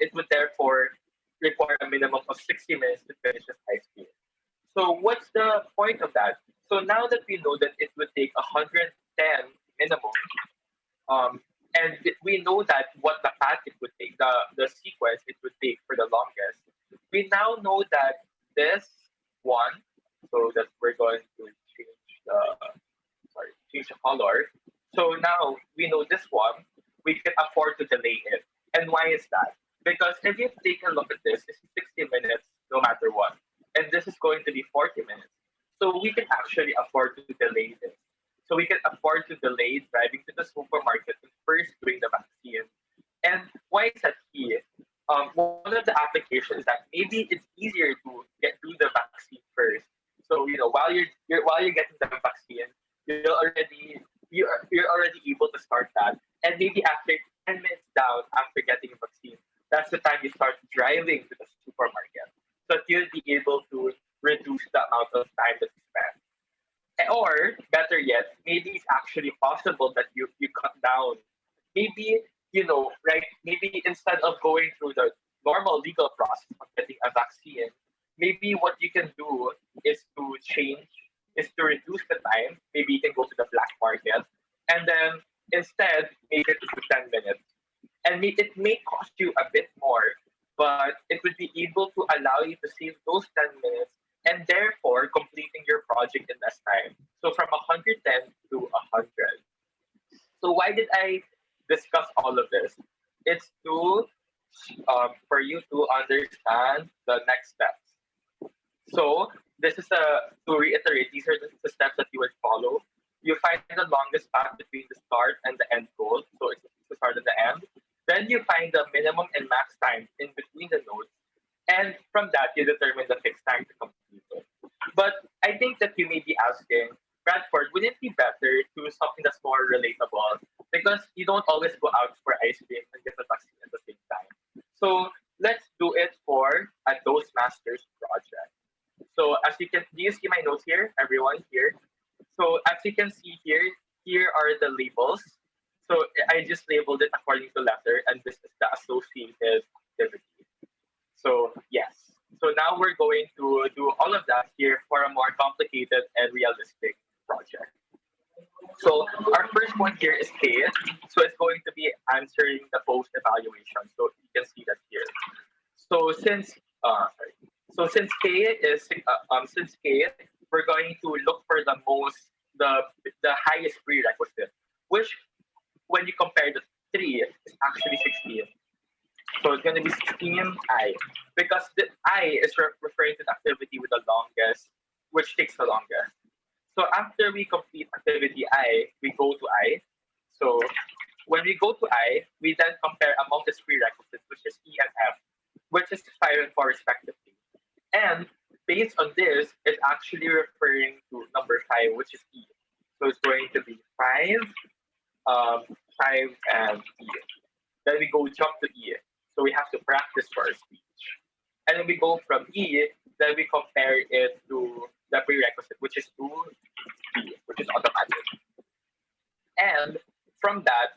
it would therefore require a minimum of 60 minutes to finish this ice cream. So what's the point of that? So now that we know that it would take 110 minimum, and we know that what the path it would take, the sequence it would take for the longest, we now know that this one, so that we're going to change the color. So now we know this one, we can afford to delay it. And why is that? Because if you take a look at this, it's 60 minutes no matter what. And this is going to be 40 minutes. So we can actually afford to delay this. So we can afford to delay driving to the supermarket and first doing the vaccine. And why is that key? One of the applications is that maybe it's easier to do the vaccine first. So while you're getting the vaccine, you're already able to start that. And maybe after 10 minutes down after getting a vaccine, that's the time you start driving to the supermarket. So that you'll be able to reduce the amount of time that you spend. Or better yet, maybe it's actually possible that you cut down. Maybe, right? Maybe instead of going through the normal legal process of getting a vaccine, maybe what you can do is to reduce the time. Maybe you can go to the black market and then instead make it to 10 minutes. And it may cost you a bit more, but it would be able to allow you to save those 10 minutes and therefore completing your project in less time. So from 110 to 100. So why did I discuss all of this? It's to for you to understand the next steps. So this is to reiterate, these are the steps that you would follow. You find the longest path between the start and the end goal. So it's the start and the end. Then you find the minimum and max time in between the nodes. And from that, you determine the fixed time to complete it. But I think that you may be asking, Bradford, wouldn't it be better to do something that's more relatable? Because you don't always go out for ice cream and get the vaccine at the same time. So let's do it for a Toastmasters project. So as you can, do you see my notes here, everyone here? So as you can see here, here are the labels. So I just labeled it according to letter, and this is the associated activity. So yes. So now we're going to do all of that here for a more complicated and realistic project. So our first one here is K. So it's going to be answering the post evaluation. So you can see that here. So since K is since K, we're going to look for the highest prerequisite, which when you compare the 3 is actually 16. So it's going to be 16I because the I is referring to the activity with the longest, which takes the longest. So after we complete activity I, we go to I. So when we go to I, we then compare among the prerequisites, which is E and F, which is 5 and 4 respectively. And based on this, it's actually referring to number 5, which is E. So it's going to be 5, 5 and E. Then we go jump to E. So we have to practice for our speech. And then we go from E, then we compare it to the prerequisite, which is 2B, which is automatic. And from that,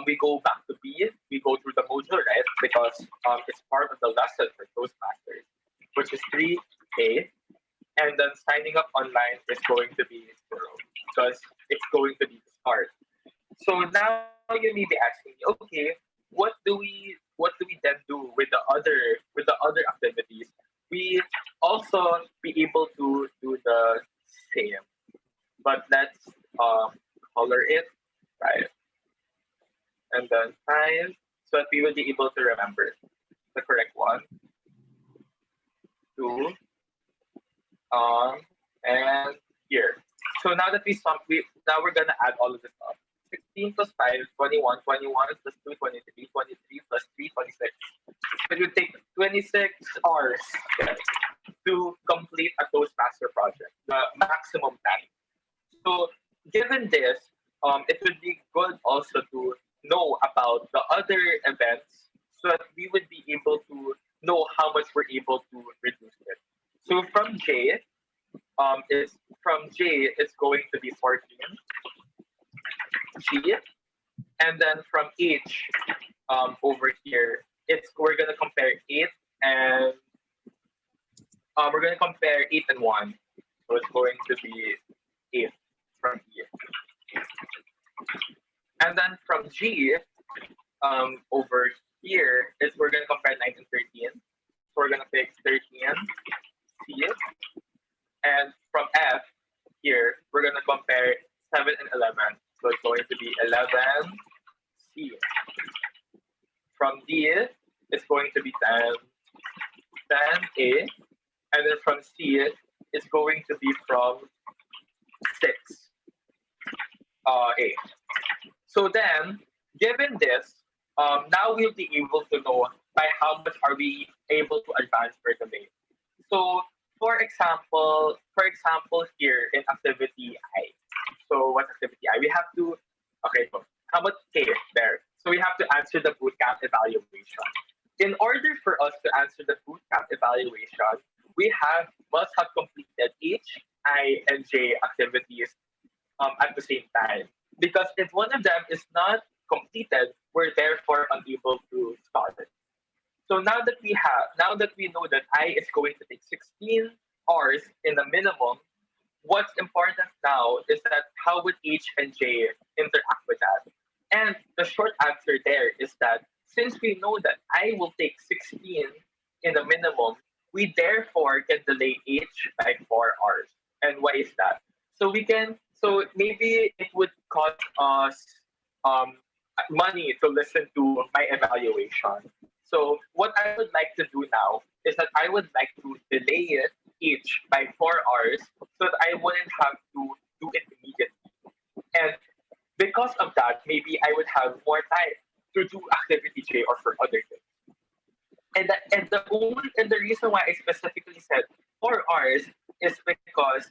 we go back to B. We go through the module, right? Because it's part of the lesson for Toastmasters, which is 3A. And then signing up online is going to be 0 because it's going to be the start. So now you may be asking me, okay, what do we then do with the other activities? We also be able to do the same, but let's color it 5 and then 5 so that we will be able to remember the correct one, 2, and here. So now that now we're gonna add all of this up. 16 plus 5 is 21, 21 plus 2, 23, 23 plus 3, 26. It would take 26 hours to complete a Toastmaster project, the maximum time. So given this, it would be good also to know about the other events so that we would be able to know how much we're able to reduce it. So from J, it's going to be 14. G, and then from H, over here, we're gonna compare 8 and 1. So it's going to be 8 from here. And then from G, over here we're gonna compare 9 and 13. So we're gonna pick 13, C, and from F here we're gonna compare 7 and 11. So it's going to be 11, C. From D, it's going to be 10, 10A. And then from C, it's going to be from 6, A. So then, given this, now we'll be able to know by how much are we able to advance per day. So for example here in activity I. So what's activity I? We have to, okay, so how about K there? So we have to answer the bootcamp evaluation. In order completed H, I, and J activities at the same time. Because if one of them is not completed, we're therefore unable to start it. So now that we know that I is going to take 16 hours in the minimum, what's important now is that how would H and J interact with that? And the short answer there is that since we know that I will take 16 in the minimum, we therefore can delay H by 4 hours. And why is that? So maybe it would cost us um, money to listen to my evaluation. So what I would like to do now is that I would like to delay it each by 4 hours so that I wouldn't have to do it immediately. And because of that, maybe I would have more time to do activity J or for other things. And the reason why I specifically said 4 hours is because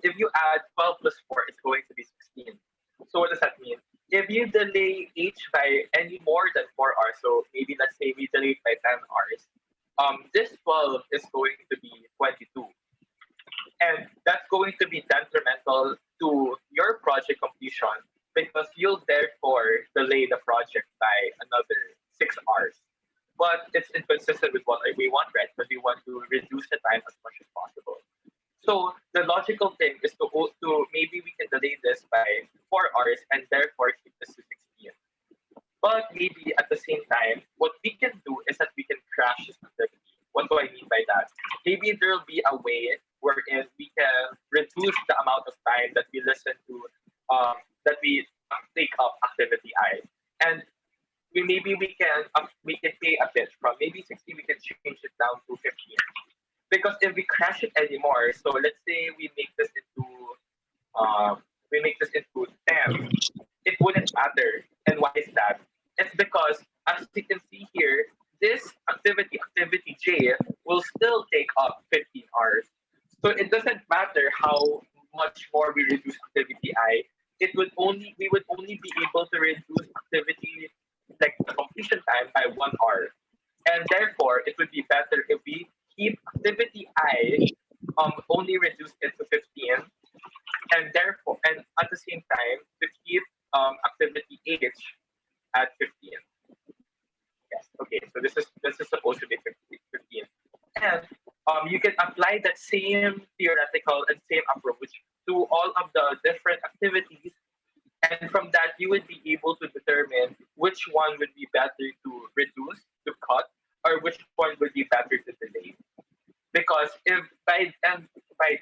if you add 12 plus 4, it's going to be 16. So what does that mean? If you delay each by any more than 4 hours, so maybe let's say we delay it by 10 hours, this 12 is going to be 22. And that's going to be detrimental to your project completion because you'll therefore delay the project by another 6 hours. But it's inconsistent with what we want, right? Because we want to reduce the time as much as possible. So the logical thing is to maybe we can delay this by 4 hours and therefore keep this to 16. But maybe at the same time, what we can do is that we can crash this activity. What do I mean by that? Maybe there will be a way wherein we can reduce the amount of time that we listen to, that we take up activity I, and we can pay a bit from maybe 60. We can change it down to 15. Because if we crash it anymore, so let's say we make this into 10, it wouldn't matter. And why is that? It's because as you can see here, this activity J, will still take up 15 hours. So it doesn't matter how much more we reduce activity I. We would only be able to reduce activity like the completion time by 1 hour. And therefore, it would be better if we keep activity I only reduced it to 15, and at the same time to keep activity H at 15. Yes. Okay. So this is supposed to be 15, and you can apply that same theoretical and same approach to all of the different activities. And from that, you would be able to determine which one would be better to reduce, to cut, or which one would be better to delay. Because if by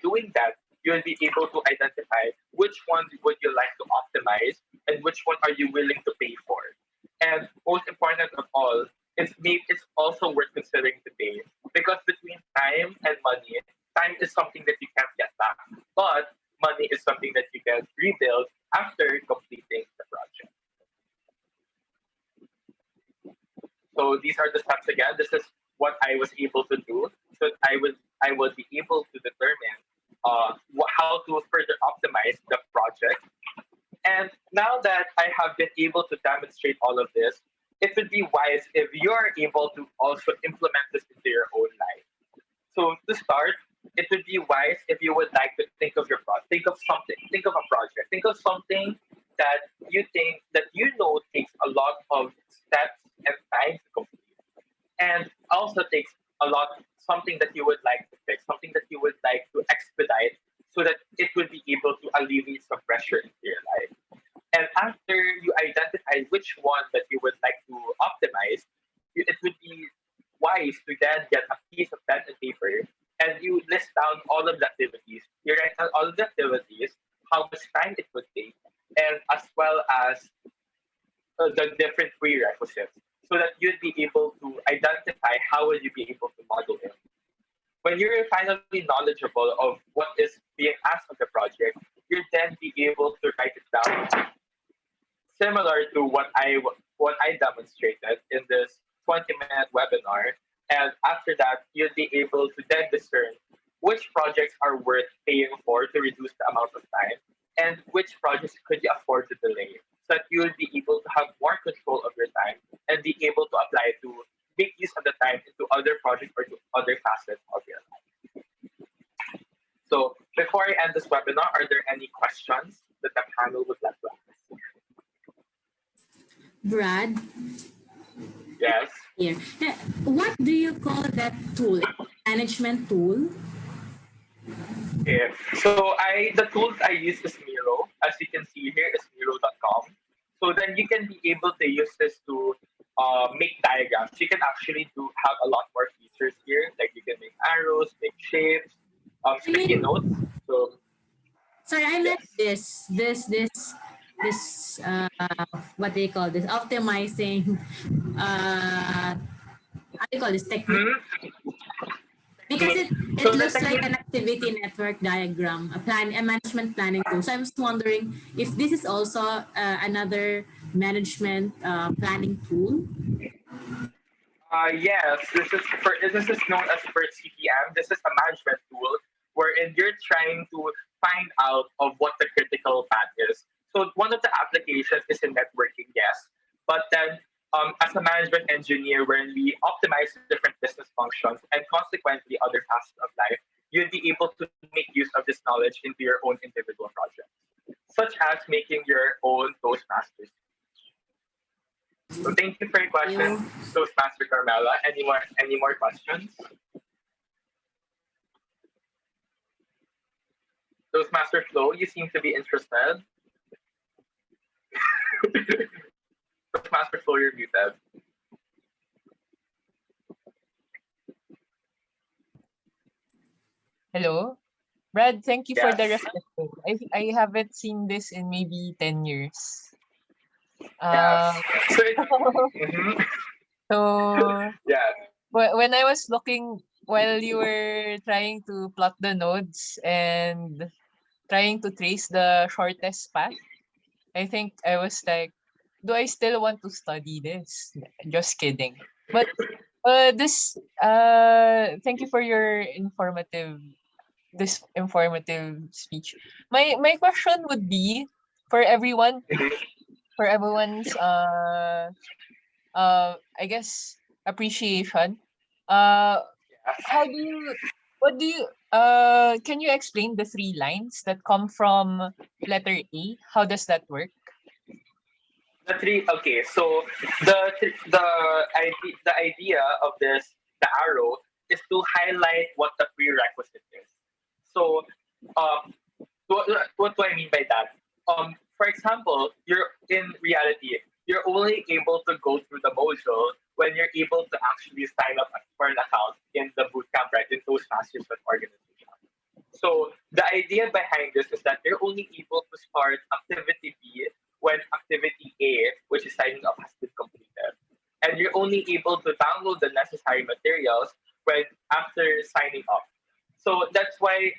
doing that, you'll be able to identify which one would you like to optimize and which one are you willing to pay for. And most important of all, it's also worth considering to pay because between time and money, time is something that you can't get back, but money is something that you can rebuild after completing the project. So these are the steps again. This is what I was able to do. So I would be able to determine how to further optimize the project. And now that I have been able to demonstrate all of this, it would be wise if you're able to also implement this into your own life. So to start, it would be wise if you would like to think of your project, think of a project, think of something that you know takes a lot of steps and time to complete, and also takes something that you would like to fix, something that you would like to expedite, so that it would be able to alleviate some pressure into your life. And after you identify which one that you would like to optimize, it would be wise to then get a piece of pen and paper and you list down all of the activities. You write down all of the activities, how much time it would take, and as well as the different prerequisites, so that you'd be able to identify how will you be able to model it. When you're finally knowledgeable of what is being asked of the project, you'll then be able to write it down, similar to what I demonstrated in this 20-minute webinar. And after that, you'll be able to then discern which projects are worth paying for to reduce the amount of time and which projects could you afford to delay, so that you'll be able to have more control of your time and be able to apply to make use of the time into other projects or to other facets of your life. So before I end this webinar, are there any questions that the panel would like to ask? Brad, Yes. here. What do you call that tool? Management tool? Okay. So the tools I use is Miro. As you can see here is Miro.com. So then you can be able to use this to make diagrams. You can actually have a lot more features here. Like you can make arrows, make shapes, sticky notes. So Sorry, I meant yes. this what do you call this? Optimizing how do you call this technique? Because it So the looks like technique. an activity network diagram, a management planning tool. So I'm just wondering if this is also another management planning tool. Yes, this is known as per CPM. This is a management tool wherein you're trying to find out of what the critical path is. So one of the applications is in networking, yes, but then as a management engineer, when we optimize different business functions and consequently other facets of life, you'll be able to make use of this knowledge into your own individual projects, such as making your own Toastmasters. So thank you for your question, Toastmaster Carmela. Any more questions? Toastmaster Flo, you seem to be interested. Toastmaster Flo, you're muted. Hello? Brad, thank you for the Yes. reflection. I haven't seen this in maybe 10 years. Yes. Mhm. So Yeah. when I was looking while you were trying to plot the nodes and trying to trace the shortest path, I think I was like, do I still want to study this? Just kidding. But thank you for your informative speech. My question would be for everyone's I guess appreciation. How do you what do you can you explain the three lines that come from letter A? How does that work? Okay, so the idea of the arrow is to highlight what the prerequisite is. So what do I mean by that? For example, you're in reality, you're only able to go through the module when you're able to actually sign up for an account in the bootcamp, right? In Toastmasters organization. So the idea behind this is that you're only able to start activity B when activity A, which is signing up, has been completed. And you're only able to download the necessary materials when after signing up. So that's why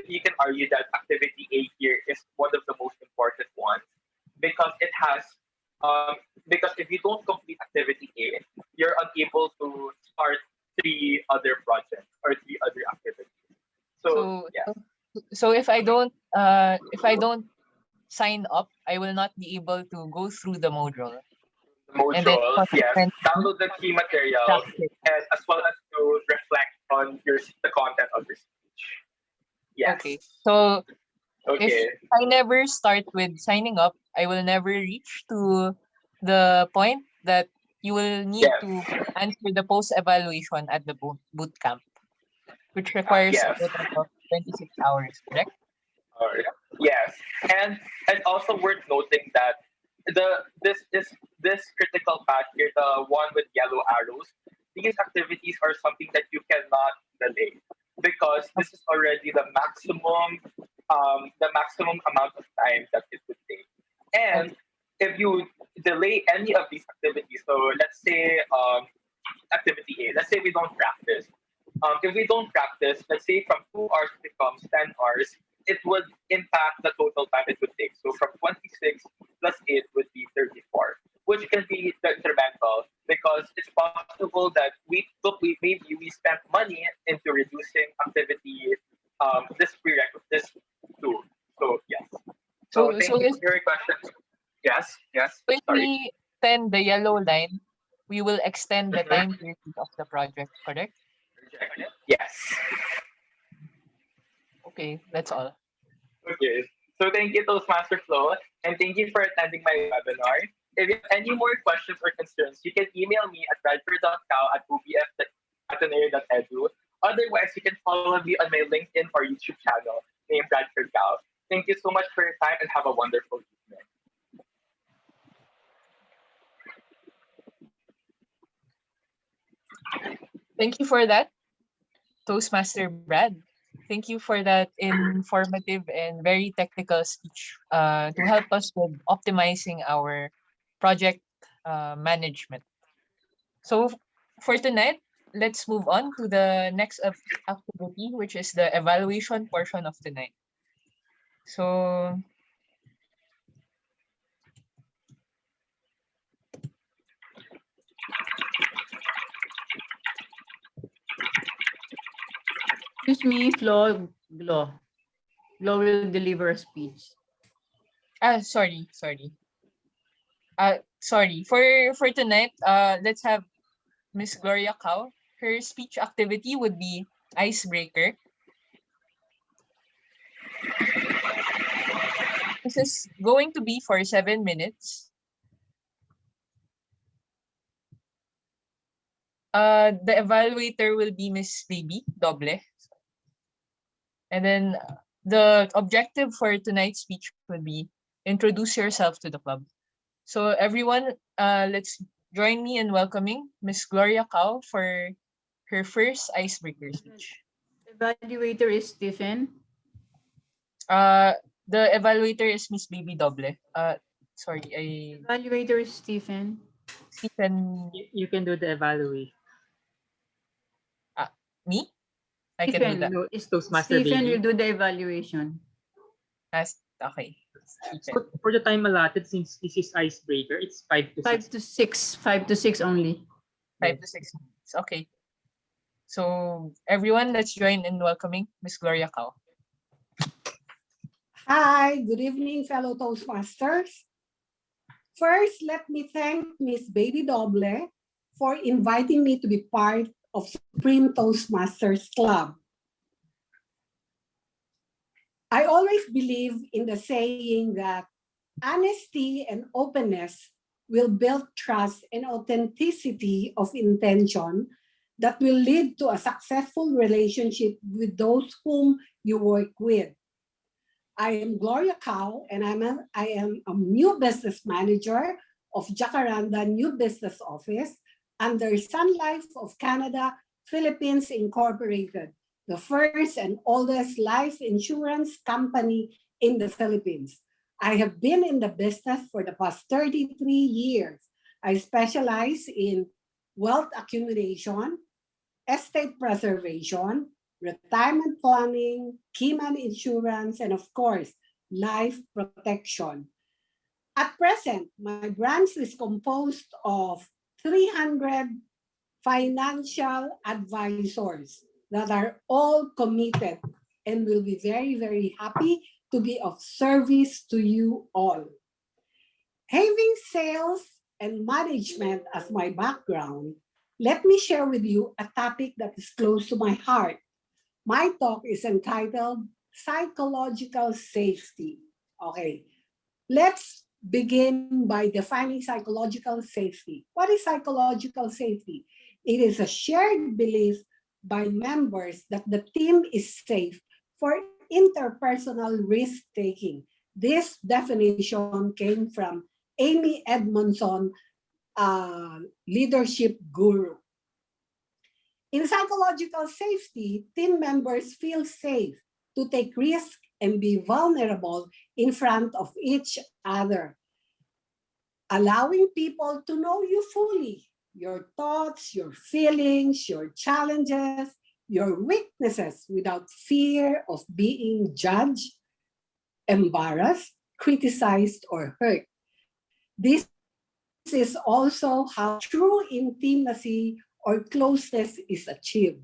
you can argue that activity A here is one of the most important ones because it has because if you don't complete activity A, you're unable to start three other projects or three other activities. So yeah. So if I don't sign up, I will not be able to go through the module. And then Yes. Download the key materials and as well as to reflect on the content of your speech. Yes. Okay. So okay. if I never start with signing up, I will never reach to the point that you will need to answer the post-evaluation at the boot camp, which requires a total of 26 hours, correct? Yes, and also worth noting that this critical path here, the one with yellow arrows, these activities are something that you cannot delay because this is already the maximum amount of time that it would take. And if you delay any of these activities, so let's say activity A, let's say we don't practice. If we don't practice, let's say from 2 hours becomes 10 hours, it would impact the total time it would take. So from 26 plus 8 would be 34, which can be detrimental because it's possible that maybe we spent money into reducing activity, this prerequisite, this tool. So yes. So thank you for your question. Yes. If we send the yellow line, we will extend the time period of the project, correct? Yes. Okay, that's all. Okay. So thank you, Toastmaster Flo, and thank you for attending my webinar. If you have any more questions or concerns, you can email me at bradford.cow@ubf.ateneo.edu. Otherwise, you can follow me on my LinkedIn or YouTube channel named Bradford Cow. Thank you so much for your time and have a wonderful evening. Thank you for that, Toastmaster Brad. Thank you for that informative and very technical speech to help us with optimizing our project management. So for tonight, let's move on to the next activity, which is the evaluation portion of tonight. So Excuse me, Glo. Glo will deliver a speech. sorry. Sorry. For tonight, let's have Miss Gloria Cow. Her speech activity would be icebreaker. This is going to be for 7 minutes. The evaluator will be Miss Baby Doble. And then the objective for tonight's speech would be introduce yourself to the club. So everyone, let's join me in welcoming Miss Gloria Cow for her first icebreaker speech. Evaluator is Stephen. The evaluator is Miss Baby Doble. Sorry, Evaluator is Stephen. Stephen. You can do the evaluation. Me? I can do Stephen, that. No, it's Toastmaster Stephen Baby. will do the evaluation. Okay. So for the time allotted, since this is icebreaker, it's 5 to 6. 5 to 6 only. 5 to 6 minutes. Okay. So everyone, let's join in welcoming Miss Gloria Cow. Hi, good evening, fellow Toastmasters. First, let me thank Miss Baby Doble for inviting me to be part of Supreme Toastmasters Club. I always believe in the saying that honesty and openness will build trust and authenticity of intention that will lead to a successful relationship with those whom you work with. I am Gloria Cow, and I am a new business manager of Jacaranda New Business Office under Sun Life of Canada, Philippines Incorporated, the first and oldest life insurance company in the Philippines. I have been in the business for the past 33 years. I specialize in wealth accumulation, estate preservation, retirement planning, keyman insurance, and of course, life protection. At present, my branch is composed of 300 financial advisors that are all committed and will be very, very happy to be of service to you all. Having sales and management as my background, let me share with you a topic that is close to my heart. My talk is entitled Psychological Safety. Okay, let's begin by defining psychological safety. What is psychological safety? It is a shared belief by members that the team is safe for interpersonal risk-taking. This definition came from Amy Edmondson, leadership guru. In psychological safety, team members feel safe to take risks and be vulnerable in front of each other, allowing people to know you fully, your thoughts, your feelings, your challenges, your weaknesses without fear of being judged, embarrassed, criticized, or hurt. This is also how true intimacy or closeness is achieved.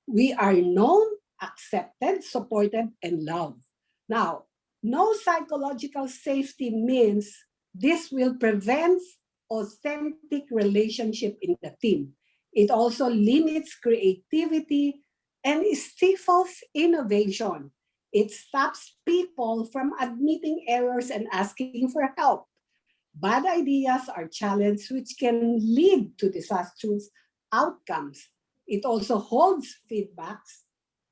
We are known, accepted, supported, and loved. Now, no psychological safety means this will prevent authentic relationship in the team. It also limits creativity and stifles innovation. It stops people from admitting errors and asking for help. Bad ideas are challenged, which can lead to disastrous outcomes. It also holds feedbacks,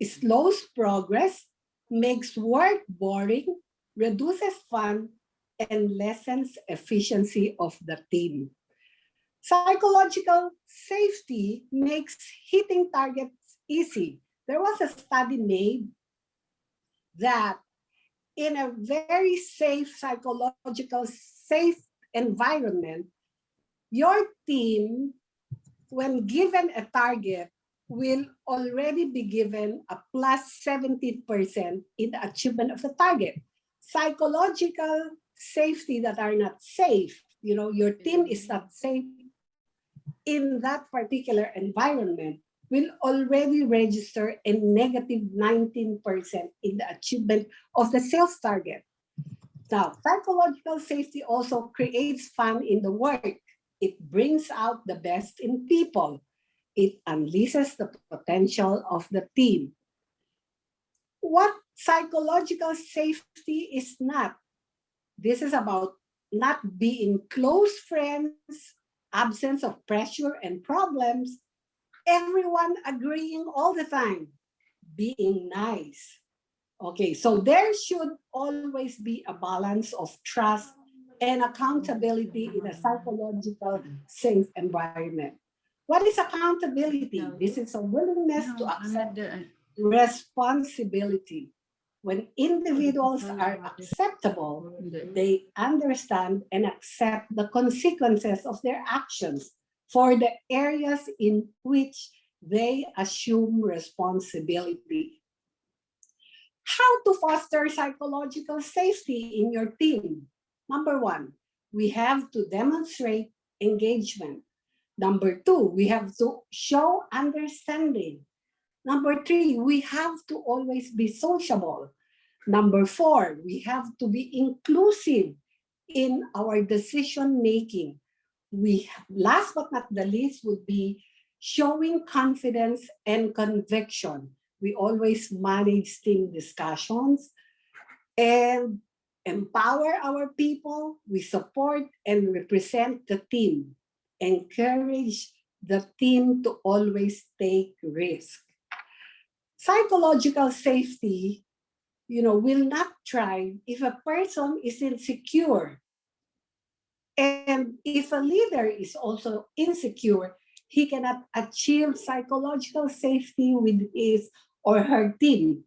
slows progress, makes work boring, reduces fun, and lessens efficiency of the team. Psychological safety makes hitting targets easy. There was a study made that in a very safe, psychological, safe environment, your team, when given a target, will already be given a plus 70% in the achievement of the target. Psychological safety that are not safe, your team is not safe in that particular environment, will already register a negative 19% in the achievement of the sales target. Now, psychological safety also creates fun in the work. It brings out the best in people. It unleashes the potential of the team. What psychological safety is not? This is about not being close friends, absence of pressure and problems, everyone agreeing all the time, being nice. Okay, so there should always be a balance of trust and accountability in a psychological safe environment. What is accountability? This is a willingness to accept responsibility. When individuals are acceptable, they understand and accept the consequences of their actions for the areas in which they assume responsibility. How to foster psychological safety in your team? Number one, we have to demonstrate engagement. Number two, we have to show understanding. Number three, we have to always be sociable. Number four, we have to be inclusive in our decision making. Last but not the least, would be showing confidence and conviction. We always manage team discussions and empower our people. We support and represent the team. Encourage the team to always take risk. Psychological safety, will not thrive if a person is insecure. And if a leader is also insecure, he cannot achieve psychological safety with his or her team.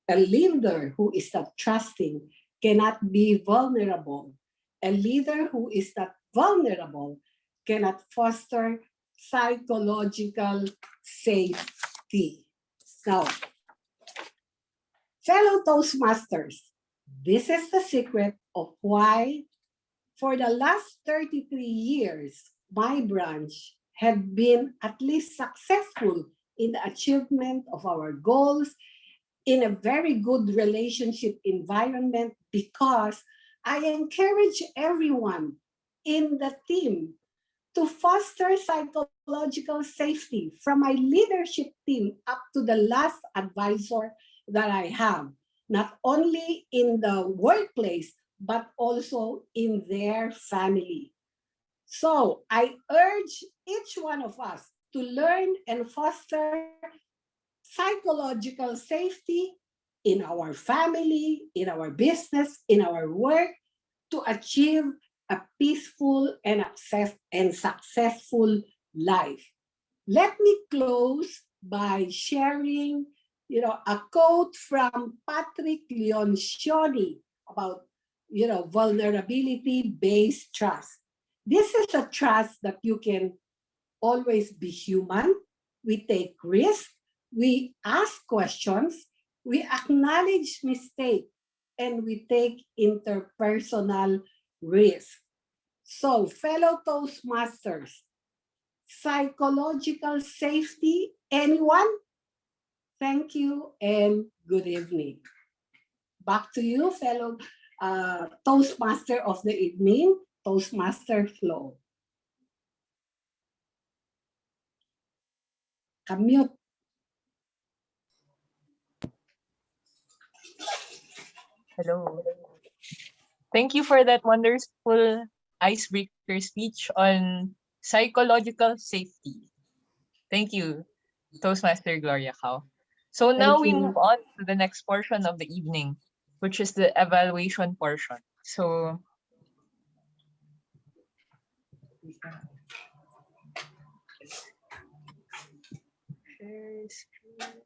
A leader who is not trusting cannot be vulnerable. A leader who is not vulnerable cannot foster psychological safety. Now, fellow Toastmasters, this is the secret of why for the last 33 years, my branch have been at least successful in the achievement of our goals in a very good relationship environment because I encourage everyone in the team to foster psychological safety from my leadership team up to the last advisor that I have, not only in the workplace, but also in their family. So I urge each one of us to learn and foster psychological safety in our family, in our business, in our work to achieve a peaceful and successful life. Let me close by sharing, a quote from Patrick Lencioni about, vulnerability-based trust. This is a trust that you can always be human. We take risks. We ask questions. We acknowledge mistakes, and we take interpersonal risk. So, fellow Toastmasters, psychological safety, anyone? Thank you and good evening. Back to you, fellow Toastmaster of the evening, Toastmaster Flo. Kamute. Hello. Thank you for that wonderful icebreaker speech on psychological safety. Thank you, Toastmaster Gloria Kao. So now Thank we you. move on to the next portion of the evening, which is the evaluation portion. So share screen.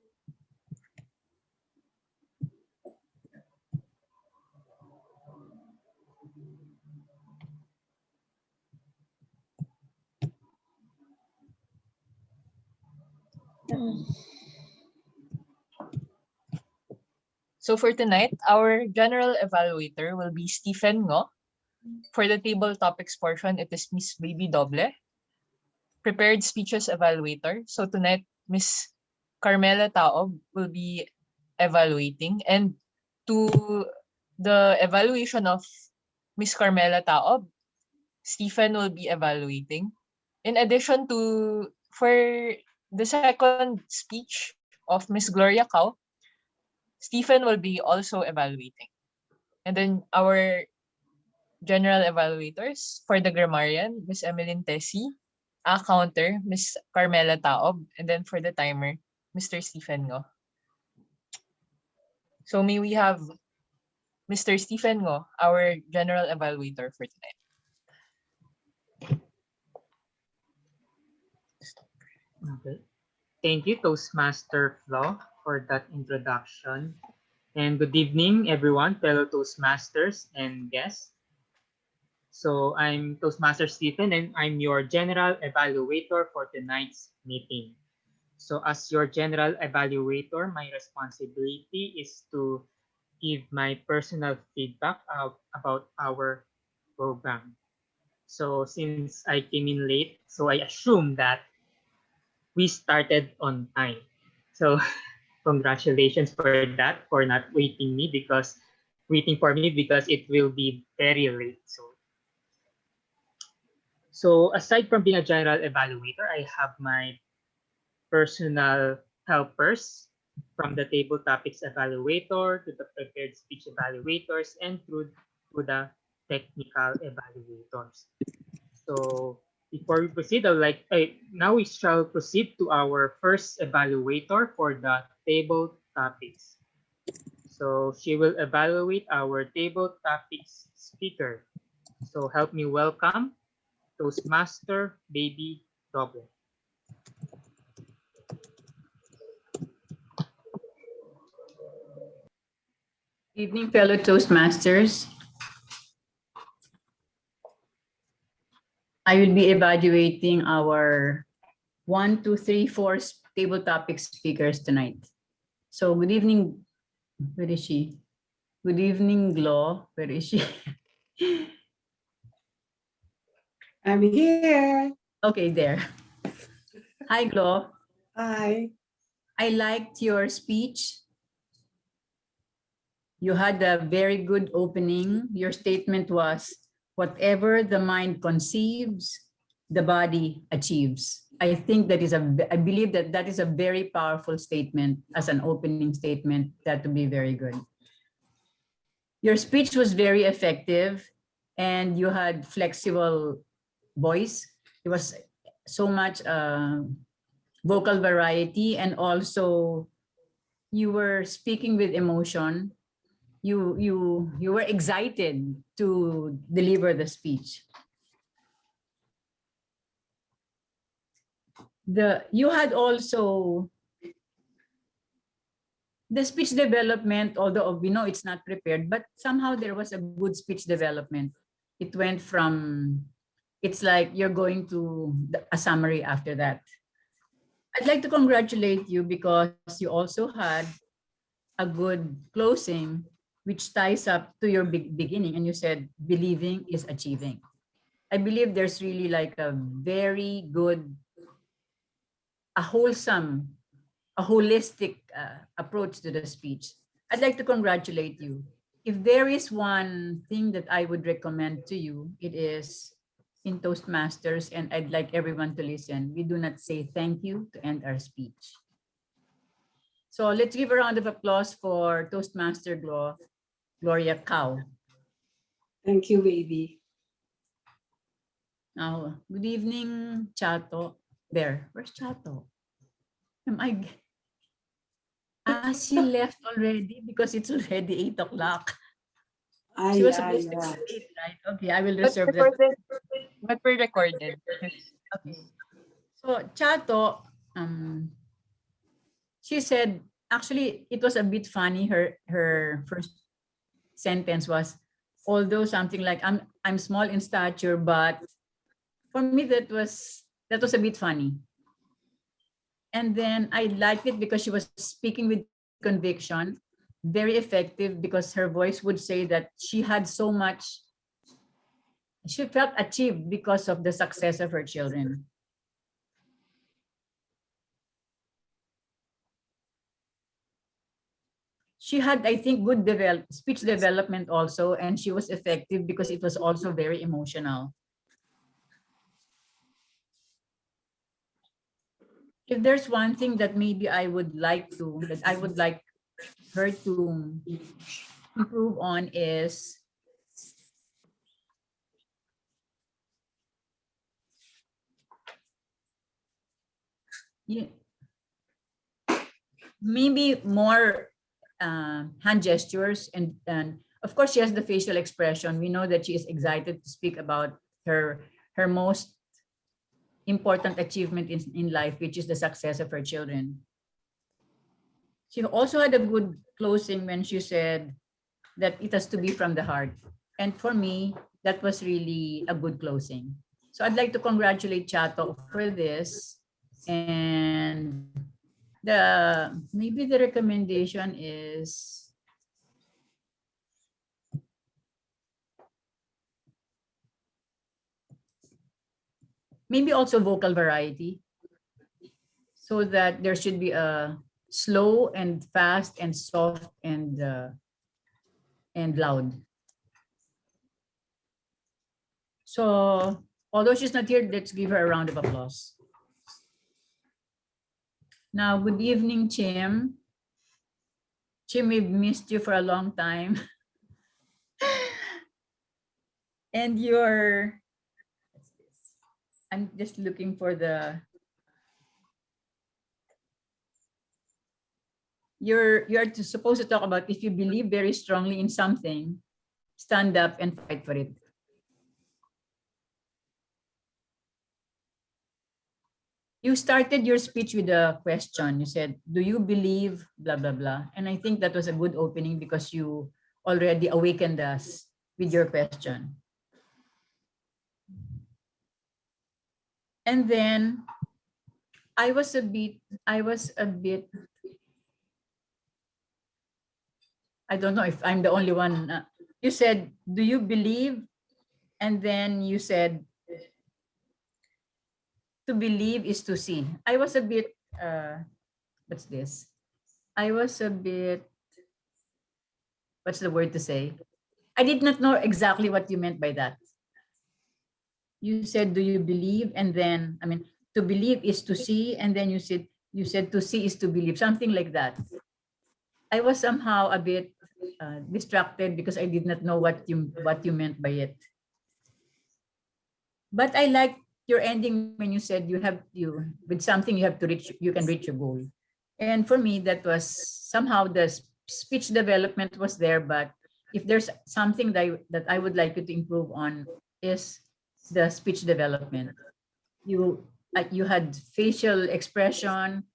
So for tonight, our general evaluator will be Stephen Ngo. For the table topics portion, it is Miss Baby Doble. Prepared speeches evaluator. So tonight, Miss Carmela Taob will be evaluating. And to the evaluation of Miss Carmela Taob, Stephen will be evaluating. In addition to, for the second speech of Miss Gloria Kao, Stephen will be also evaluating. And then our general evaluators for the grammarian, Miss Emeline Tessie, counter, Miss Carmela Taob, and then for the timer, Mr. Stephen Ngo. So may we have Mr. Stephen Ngo, our general evaluator for tonight. Okay. Thank you, Toastmaster Flo, for that introduction. And good evening, everyone, fellow Toastmasters and guests. So I'm Toastmaster Stephen, and I'm your general evaluator for tonight's meeting. So as your general evaluator, my responsibility is to give my personal feedback about our program. So since I came in late, so I assume that we started on time. So congratulations for that, for not waiting for me because it will be very late. So aside from being a general evaluator, I have my personal helpers from the table topics evaluator to the prepared speech evaluators and through to the technical evaluators. So before we proceed, now we shall proceed to our first evaluator for the table topics. So she will evaluate our table topics speaker. So help me welcome Toastmaster Baby Double. Evening, fellow Toastmasters. I will be evaluating our 1, 2, 3, 4 table topic speakers tonight. So good evening. Where is she? Good evening, Glo. Where is she? I'm here. Okay, there. Hi, Glo. Hi. I liked your speech. You had a very good opening. Your statement was, whatever the mind conceives, the body achieves. I believe that is a very powerful statement as an opening statement. That would be very good. Your speech was very effective and you had flexible voice. It was so much vocal variety, and also you were speaking with emotion. You were excited to deliver the speech. You had also the speech development, although we know it's not prepared, but somehow there was a good speech development. It went from, it's like you're going to a summary after that. I'd like to congratulate you because you also had a good closing, which ties up to your beginning. And you said, believing is achieving. I believe there's really like a very good, a wholesome, a holistic approach to the speech. I'd like to congratulate you. If there is one thing that I would recommend to you, it is in Toastmasters, and I'd like everyone to listen. We do not say thank you to end our speech. So let's give a round of applause for Toastmaster Glo. Gloria Cow. Thank you, baby. Now, good evening, Chato. There, where's Chato? Am I? She left already because it's already 8 o'clock. She was supposed to be 8, right? Okay, I will reserve that. But we're recorded. Okay. So Chato, she said, actually, it was a bit funny. Her first sentence was, although something like I'm small in stature, but for me that was a bit funny. And then I liked it because she was speaking with conviction, very effective, because her voice would say that she had so much, she felt achieved because of the success of her children. She had, I think, good speech development also, and she was effective because it was also very emotional. If there's one thing that maybe I would like her to improve on is maybe more hand gestures, and of course she has the facial expression. We know that she is excited to speak about her most important achievement in life, which is the success of her children. She also had a good closing when she said that it has to be from the heart. And for me, that was really a good closing. So I'd like to congratulate Chato for this. And maybe the recommendation is maybe also vocal variety, so that there should be a slow and fast and soft and loud. So although she's not here, let's give her a round of applause. Now, good evening, Chim. Chim, we've missed you for a long time. And I'm just looking for you're supposed to talk about, if you believe very strongly in something, stand up and fight for it. You started your speech with a question. You said, do you believe blah, blah, blah? And I think that was a good opening because you already awakened us with your question. And then I was a bit, I don't know if I'm the only one. You said, do you believe? And then you said, to believe is to see. I was a bit, what's this? I was a bit, what's the word to say? I did not know exactly what you meant by that. You said, do you believe? And then, I mean, to believe is to see. And then you said to see is to believe, something like that. I was somehow a bit distracted because I did not know what you meant by it. But I like your ending when you said with something you have to reach, you can reach your goal. And for me, that was somehow the speech development was there. But if there's something that I would like you to improve on is the speech development. You had facial expression,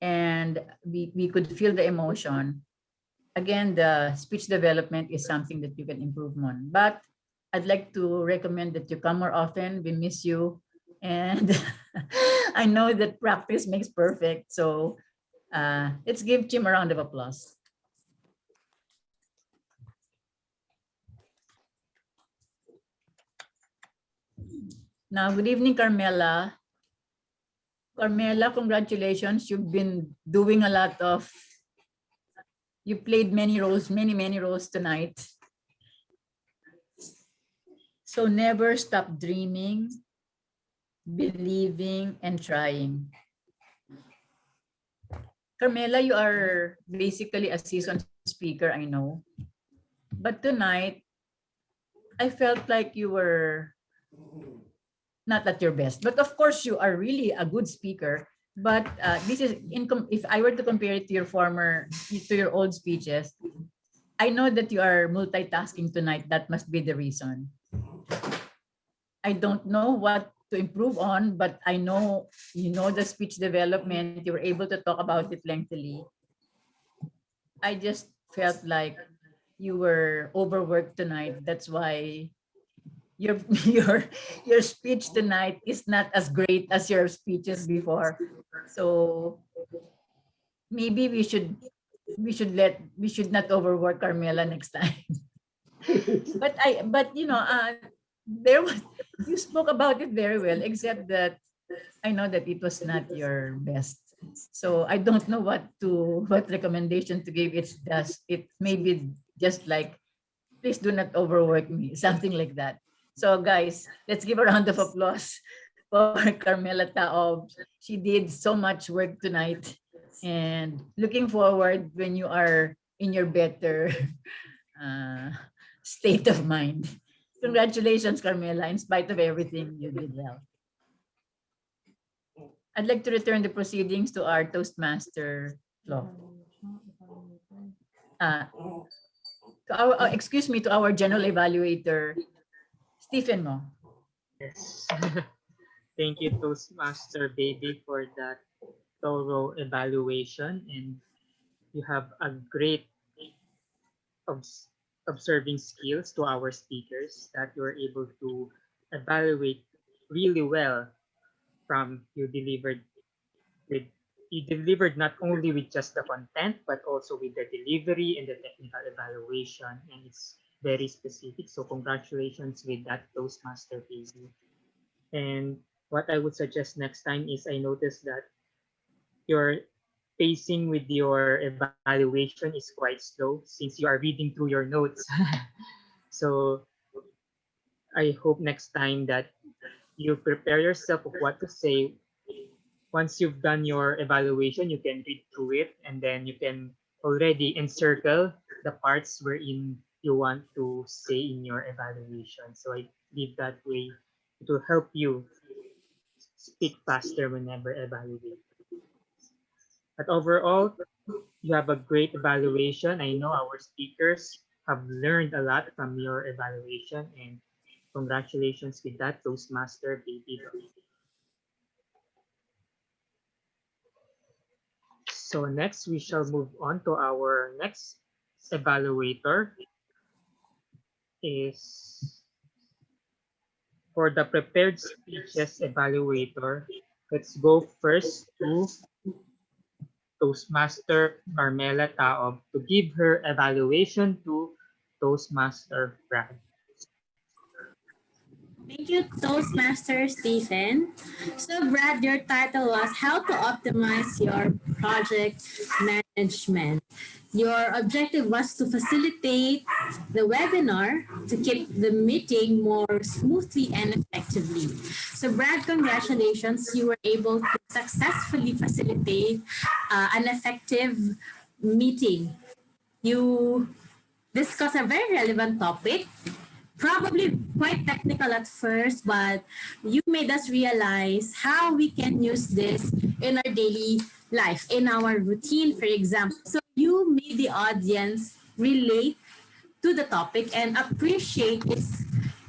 and we could feel the emotion. Again, the speech development is something that you can improve on. But I'd like to recommend that you come more often. We miss you. And I know that practice makes perfect. So let's give Jim a round of applause. Now, good evening, Carmela. Carmela, congratulations. You've been doing a lot of, you played many roles tonight. So never stop dreaming, believing, and trying. Carmela, you are basically a seasoned speaker, I know. But tonight, I felt like you were not at your best. But of course, you are really a good speaker. But this is if I were to compare it to your old speeches, I know that you are multitasking tonight. That must be the reason. I don't know what to improve on, but I know you know the speech development. You were able to talk about it lengthily. I just felt like you were overworked tonight. That's why your your speech tonight is not as great as your speeches before. So maybe we should not overwork Carmela next time. but you know, there was you spoke about it very well, except that I know that it was not your best. So I don't know what recommendation to give. It maybe just like, please do not overwork me, something like that. So guys, let's give a round of applause for Carmela Taob. She did so much work tonight, and looking forward when you are in your better uh, state of mind. Congratulations, Carmela. In spite of everything, you did well. I'd like to return the proceedings to our Toastmaster, Flo. To our general evaluator, Stephen Mo. Yes. Thank you, Toastmaster Baby, for that thorough evaluation. And you have a great observing skills to our speakers that you're able to evaluate really well from with you delivered not only with just the content but also with the delivery and the technical evaluation, and it's very specific. So congratulations with that, Toastmaster Baby. And what I would suggest next time is, I noticed that your pacing with your evaluation is quite slow since you are reading through your notes. So I hope next time that you prepare yourself of what to say. Once you've done your evaluation, you can read through it, and then you can already encircle the parts wherein you want to say in your evaluation. So I believe that way it will help you speak faster whenever evaluating. But overall, you have a great evaluation. I know our speakers have learned a lot from your evaluation, and congratulations with that, Toastmaster Baby. So next, we shall move on to our next evaluator. Is for the prepared speeches evaluator. Let's go first to Toastmaster Carmela Taob to give her evaluation to Toastmaster Brad. Thank you, Toastmaster Stephen. So, Brad, your title was How to Optimize Your Project Management. Your objective was to facilitate the webinar to keep the meeting more smoothly and effectively. So, Brad, congratulations. You were able to successfully facilitate an effective meeting. You discussed a very relevant topic, probably quite technical at first, but you made us realize how we can use this in our daily life, in our routine, for example. So you made the audience relate to the topic and appreciate its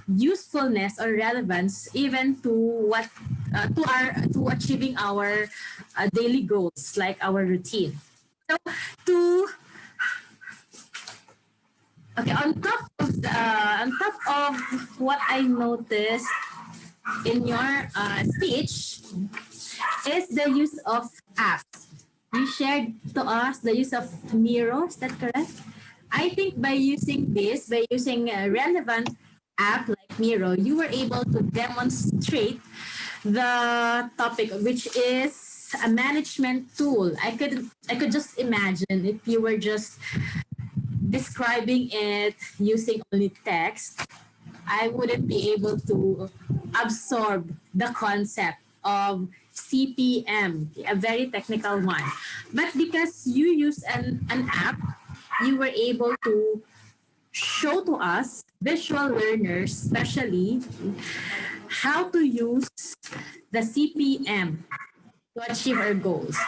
usefulness or relevance even to what to achieving our daily goals, like our routine. So to Okay, on top of what I noticed in your speech is the use of apps. You shared to us the use of Miro. Is that correct? I think by using a relevant app like Miro, you were able to demonstrate the topic, which is a management tool. I could just imagine if you were just describing it using only text, I wouldn't be able to absorb the concept of CPM, a very technical one. But because you use an app, you were able to show to us, visual learners especially, how to use the CPM to achieve our goals.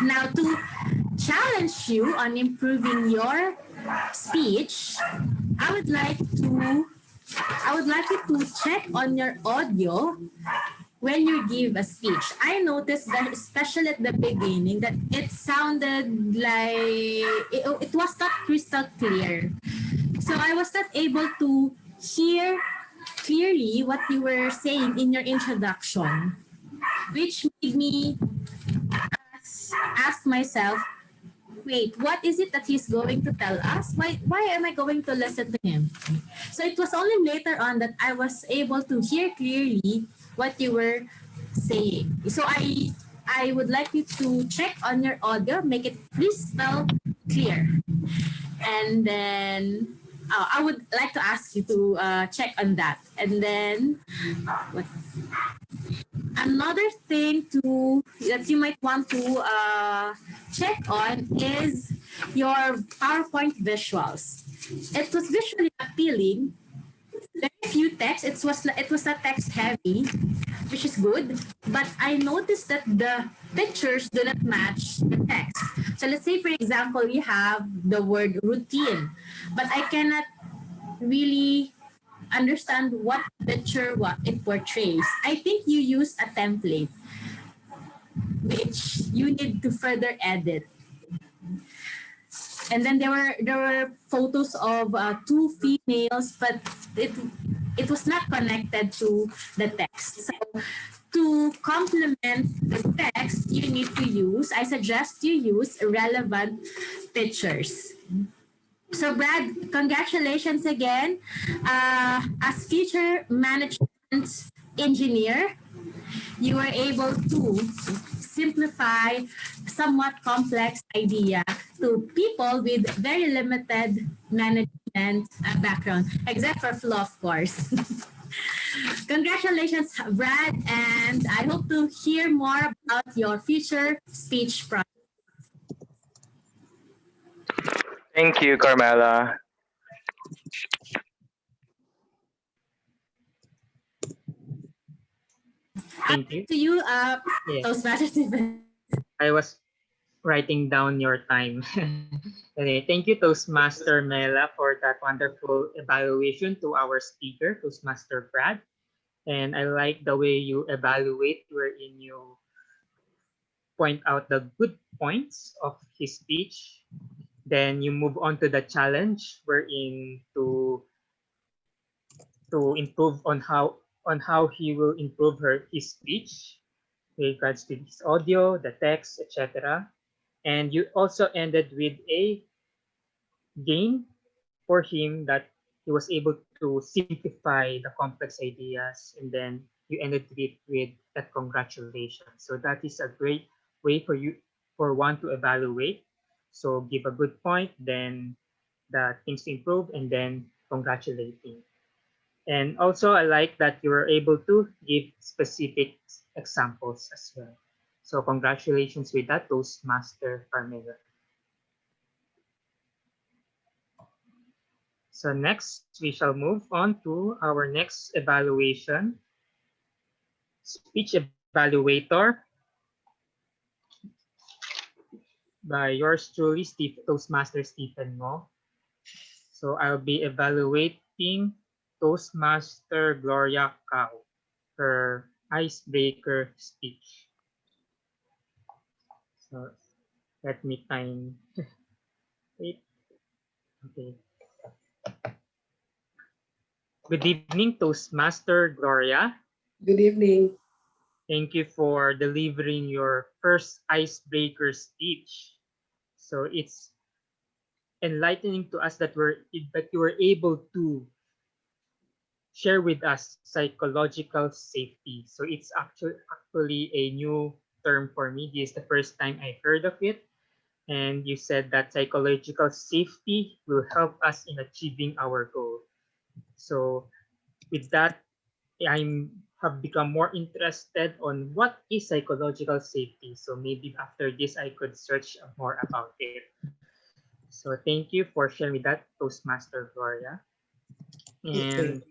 Now, to challenge you on improving your speech, I would like you to check on your audio when you give a speech. I noticed that, especially at the beginning, that it sounded like it was not crystal clear. So I was not able to hear clearly what you were saying in your introduction, which made me ask myself, wait, what is it that he's going to tell us? Why am I going to listen to him? So it was only later on that I was able to hear clearly what you were saying. So I would like you to check on your audio, make it crystal clear. And then I would like to ask you to check on that. And then what? Another thing that you might want to check on is your PowerPoint visuals. It was visually appealing. Very few text. It was not text heavy, which is good. But I noticed that the pictures do not match the text. So let's say, for example, you have the word routine, but I cannot really understand what what it portrays. I think you use a template which you need to further edit. And then there were photos of two females, but it was not connected to the text. So to complement the text, I suggest you use relevant pictures. So Brad, congratulations again. As future management engineer, you were able to simplify somewhat complex idea to people with very limited management background, except for Flo, of course. Congratulations, Brad, and I hope to hear more about your future speech project. Thank you, Carmela. Thank you. To you, Yes. Toastmaster Stephen. I was writing down your time. Okay, thank you, Toastmaster Mela, for that wonderful evaluation to our speaker, Toastmaster Brad. And I like the way you evaluate wherein you point out the good points of his speech. Then you move on to the challenge wherein to improve on how he will improve his speech with regards to his audio, the text, etc. And you also ended with a gain for him that he was able to simplify the complex ideas, and then you ended it with that congratulations. So that is a great way for one to evaluate. So give a good point, then the things to improve, and then congratulating. And also I like that you were able to give specific examples as well. So congratulations with that, Toastmaster Carmela. So next, we shall move on to our next evaluation, speech evaluator by yours truly, Toastmaster Stephen Mo. So I'll be evaluating Toastmaster Gloria Cao, her icebreaker speech. So let me time it. Okay. Good evening, Toastmaster Gloria. Good evening. Thank you for delivering your first icebreaker speech. So it's enlightening to us that you were able to share with us psychological safety. So it's actually a new term for me. This is the first time I heard of it. And you said that psychological safety will help us in achieving our goal. So with that, I have become more interested on what is psychological safety. So maybe after this, I could search more about it. So thank you for sharing that, Toastmaster Gloria. And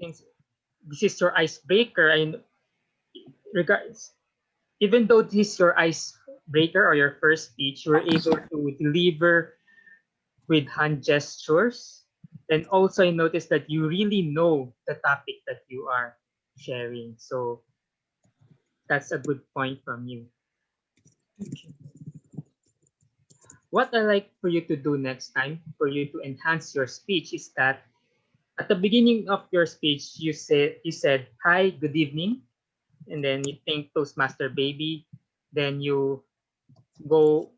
since this is your icebreaker, regards, even though this is your icebreaker or your first speech, you were able to deliver with hand gestures. And also, I noticed that you really know the topic that you are sharing. So that's a good point from you. What I like for you to do next time, for you to enhance your speech, is that at the beginning of your speech, you said hi, good evening, and then you thank Toastmaster Baby, then you go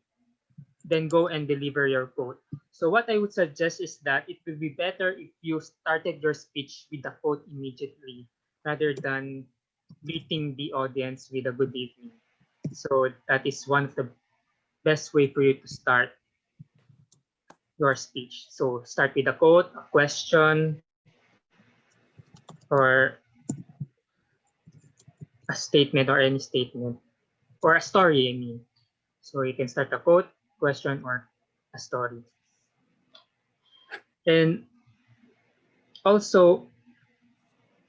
go and deliver your quote. So what I would suggest is that it would be better if you started your speech with the quote immediately rather than greeting the audience with a good evening. So that is one of the best way for you to start your speech. So start with a quote, a question, or a statement or any statement, or a story, I mean. So you can start a quote, question, or a story. And also,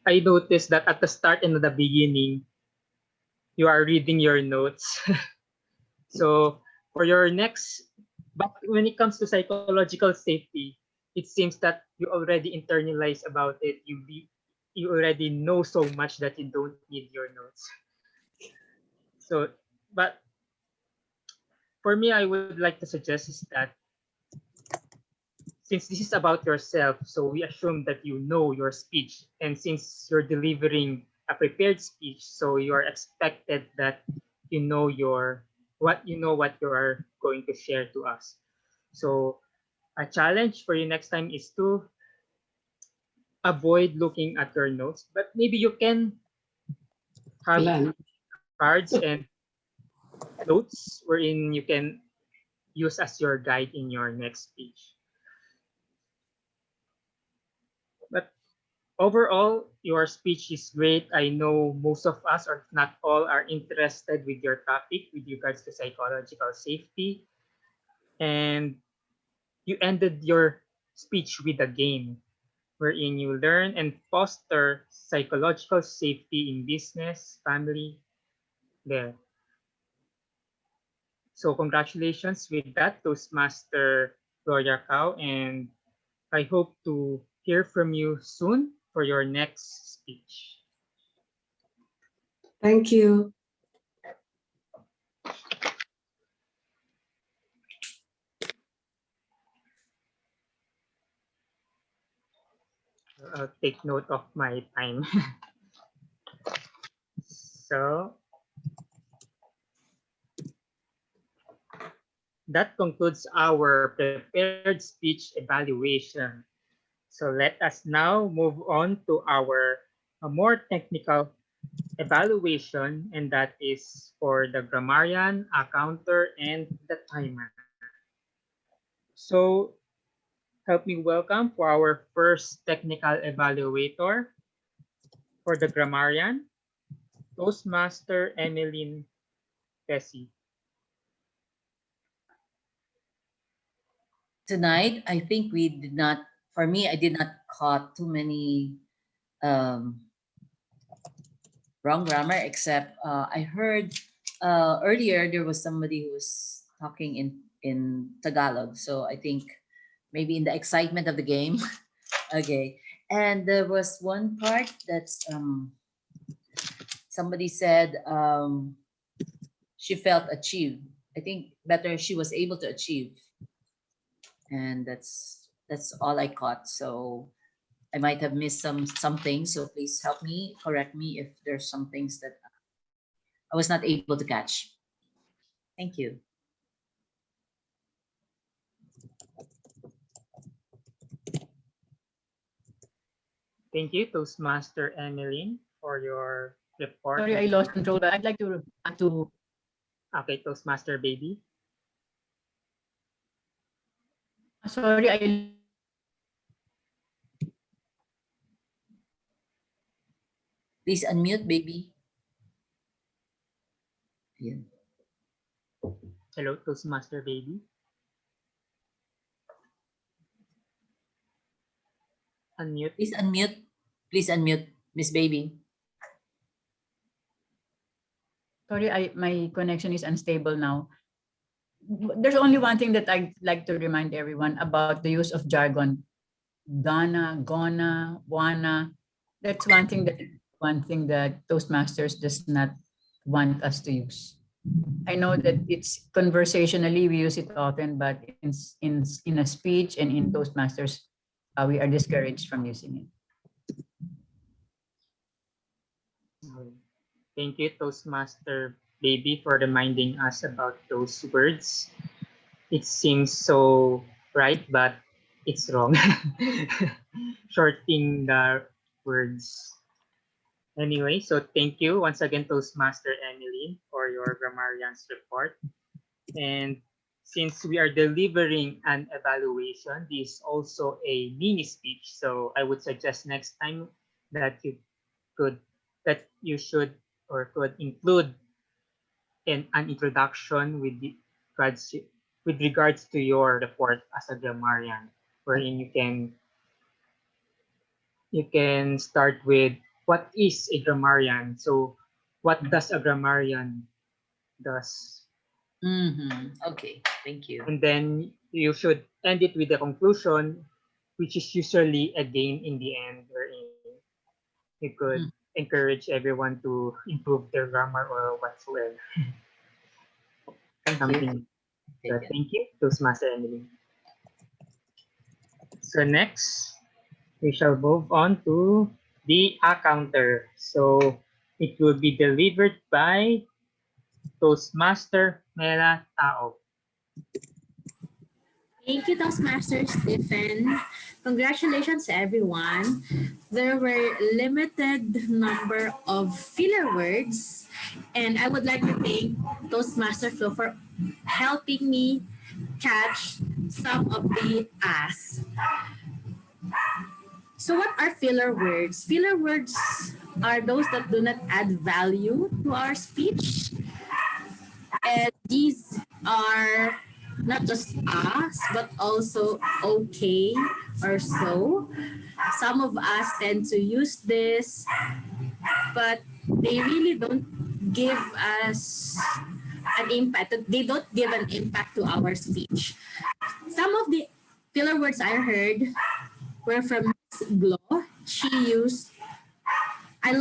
I noticed that at the start and at the beginning, you are reading your notes. So for your next, but when it comes to psychological safety, it seems that you already internalize about it. You already know so much that you don't need your notes. So, but for me, I would like to suggest is that since this is about yourself, so we assume that you know your speech, and since you're delivering a prepared speech, so you are expected that you know what you are going to share to us. So a challenge for you next time is to avoid looking at your notes, but maybe you can have Plan. cards and notes wherein you can use as your guide in your next speech. But overall, your speech is great. I know most of us, or if not all, are interested with your topic with regards to psychological safety. And you ended your speech with a game wherein you learn and foster psychological safety in business, family, there. So congratulations with that, Toastmaster Gloria Cow, and I hope to hear from you soon for your next speech. Thank you. I'll take note of my time. So that concludes our prepared speech evaluation. So let us now move on to our more technical evaluation, and that is for the grammarian, a counter, and the timer. So help me welcome for our first technical evaluator for the grammarian, Toastmaster Emeline Tessie. Tonight, I think we did not, for me, I did not caught too many um, wrong grammar, except I heard earlier there was somebody who was talking in Tagalog. So I think maybe in the excitement of the game. Okay. And there was one part that's somebody said she felt achieved. I think better she was able to achieve. And that's all I caught. So I might have missed something. So please help me, correct me if there's some things that I was not able to catch. Thank you. Thank you, Toastmaster Emeline, for your report. Sorry, I lost control, but I'd like to add to. Okay, Toastmaster Baby. Sorry, I. Please unmute, baby. Yeah. Hello, Toastmaster Baby. unmute. Please unmute. Please unmute, Miss Baby. Sorry, my connection is unstable now. There's only one thing that I'd like to remind everyone about the use of jargon. Gonna, gonna, wanna. That's one thing that Toastmasters does not want us to use. I know that it's conversationally we use it often, but in a speech and in Toastmasters, we are discouraged from using it. Thank you, Toastmaster Baby, for reminding us about those words. It seems so right, but it's wrong. Shorting the words. Anyway, so thank you once again, Toastmaster Emily, for your grammarian's report. And since we are delivering an evaluation, this is also a mini speech. So I would suggest next time that you should or could include an introduction with regards to your report as a grammarian, wherein you can start with what is a grammarian. So what does a grammarian does? Okay, thank you. And then you should end it with a conclusion, which is usually a game in the end, wherein you could encourage everyone to improve their grammar or whatsoever. Thank you. So thank you, Toastmaster Emily. So next, we shall move on to the counter. So it will be delivered by Toastmaster Mela Tao. Thank you, Toastmaster Stephen. Congratulations, everyone. There were limited number of filler words, and I would like to thank Toastmaster Flo for helping me catch some of the as. So what are filler words? Filler words are those that do not add value to our speech. And these are not just us, but also okay or so. Some of us tend to use this, but they really don't give us an impact. They don't give an impact to our speech. Some of the filler words I heard were from Miss Glo. She used, I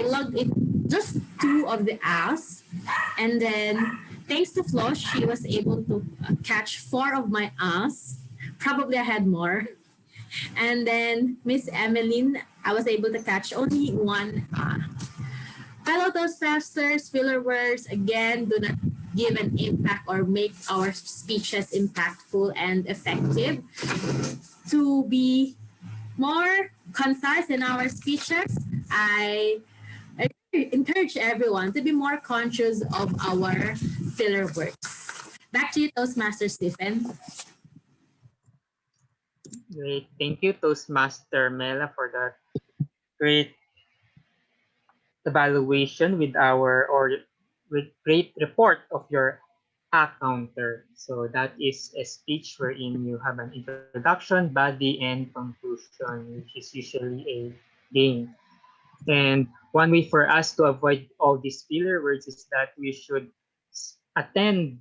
logged in just two of the apps, and then thanks to Flo, she was able to catch four of my apps. Probably I had more. And then Miss Emmeline, I was able to catch only one. Fellow Toastmasters, filler words, again, do not give an impact or make our speeches impactful and effective. To be more concise in our speeches, I encourage everyone to be more conscious of our filler words. Back to you, Toastmaster Stephen. Great. Thank you, Toastmaster Mela, for that great evaluation with great report of your counter. So that is a speech wherein you have an introduction, body, and conclusion, which is usually a game. And one way for us to avoid all these filler words is that we should attend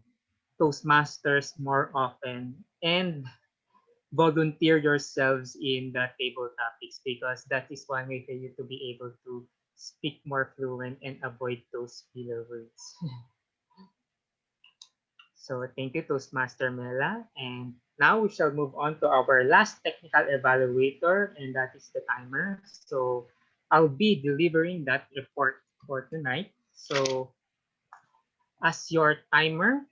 Toastmasters more often and volunteer yourselves in the table topics, because that is one way for you to be able to speak more fluent and avoid those filler words. So thank you, Toastmaster Mela. And now we shall move on to our last technical evaluator, and that is the timer. So I'll be delivering that report for tonight. So as your timer,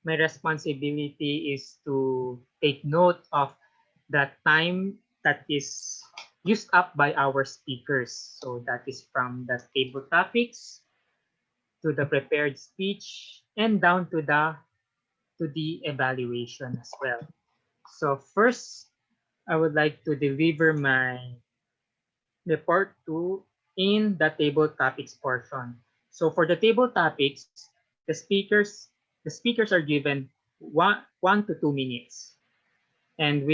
my responsibility is to take note of the time that is used up by our speakers. So that is from the table topics to the prepared speech and down to the evaluation as well. So first, I would like to deliver my report in the table topics portion. So for the table topics, the speakers are given 1 to 2 minutes, and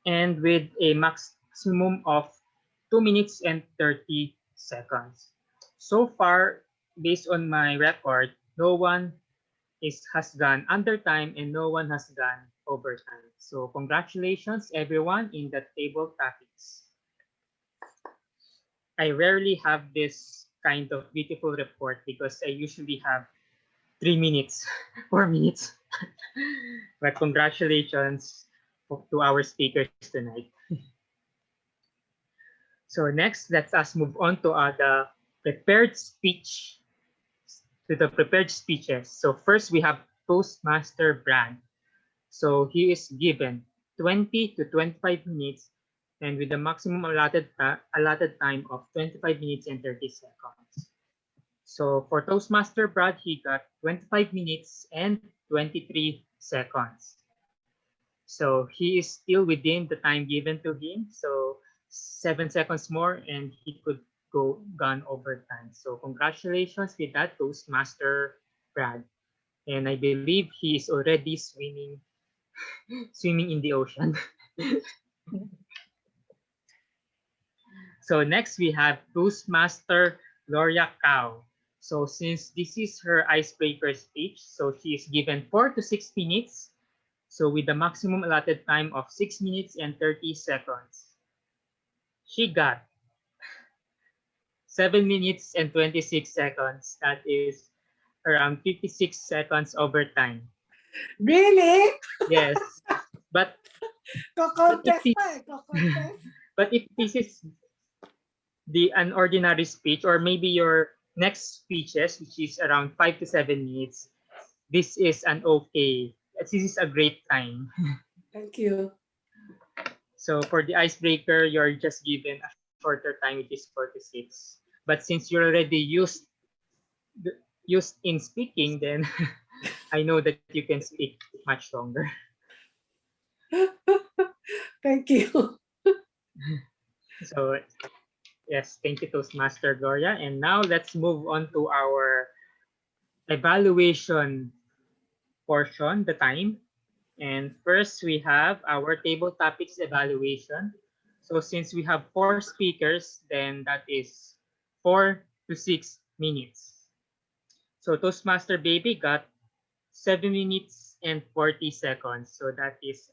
and with a maximum of 2 minutes and 30 seconds. So far, based on my record, no one has gone under time and no one has gone overtime. So congratulations everyone in the table topics. I rarely have this kind of beautiful report because I usually have 3 minutes, 4 minutes. But congratulations to our speakers tonight. So next, let us move on to the prepared speech, to the prepared speeches. So first we have Toastmaster Brad. So he is given 20 to 25 minutes and with a maximum allotted time of 25 minutes and 30 seconds. So for Toastmaster Brad, he got 25 minutes and 23 seconds. So he is still within the time given to him. So 7 seconds more and he could gone overtime. So congratulations with that, Toastmaster Brad. And I believe he is already swimming in the ocean. So next we have Toastmaster Gloria Cao. So since this is her icebreaker speech, so she is given 4 to 6 minutes. So with the maximum allotted time of 6 minutes and 30 seconds. She got 7 minutes and 26 seconds. That is around 56 seconds overtime. Really? Yes. But Ko-contest pa eh. Ko-contest. but if this is an ordinary speech or maybe your next speeches, which is around 5 to 7 minutes, this is an okay. This is a great time. Thank you. So for the icebreaker, you're just given a shorter time, which is 4 to 6. But since you're already used in speaking, then I know that you can speak much longer. Thank you. So yes, thank you, Toastmaster Gloria. And now let's move on to our evaluation portion, the time. And first, we have our table topics evaluation. So since we have 4 speakers, then that is 4 to 6 minutes. So Toastmaster Baby got 7 minutes and 40 seconds. So that is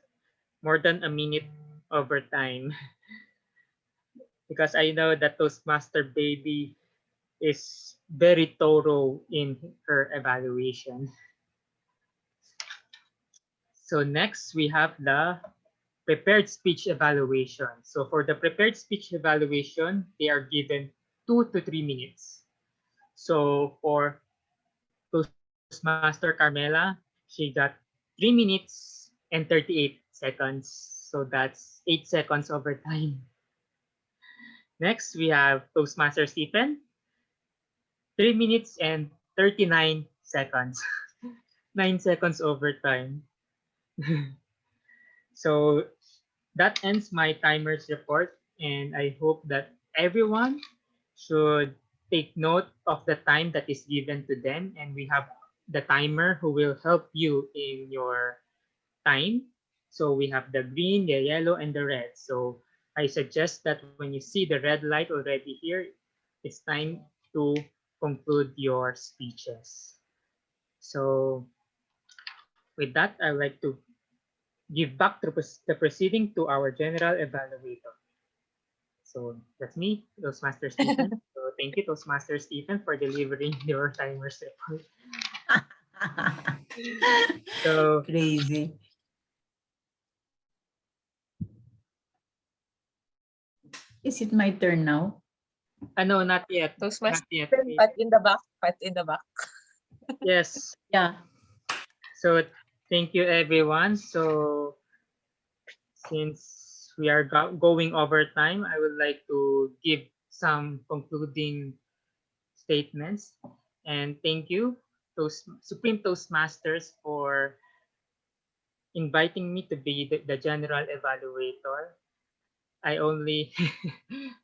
more than a minute over time. Because I know that Toastmaster Baby is very thorough in her evaluation. So next, we have the prepared speech evaluation. So for the prepared speech evaluation, they are given 2 to 3 minutes. So for Toastmaster Carmela, she got 3 minutes and 38 seconds. So that's 8 seconds over time. Next, we have Toastmaster Stephen, 3 minutes and 39 seconds. 9 seconds over time. So that ends my timers report, and I hope that everyone should take note of the time that is given to them, and we have the timer who will help you in your time. So we have the green, the yellow, and the red. So I suggest that when you see the red light already here, it's time to conclude your speeches. So with that, I'd like to give back the proceeding to our general evaluator. So that's me, Toastmaster Stephen. So thank you, Toastmaster Stephen, for delivering your timers report. So Crazy. Is it my turn now? no, not yet. Toastmaster, Not yet. pat in the back, pat in the back. Yes. Yeah. So thank you, everyone. So since we are going over time, I would like to give some concluding statements. And thank you, Supreme Toastmasters, for inviting me to be the general evaluator. I only,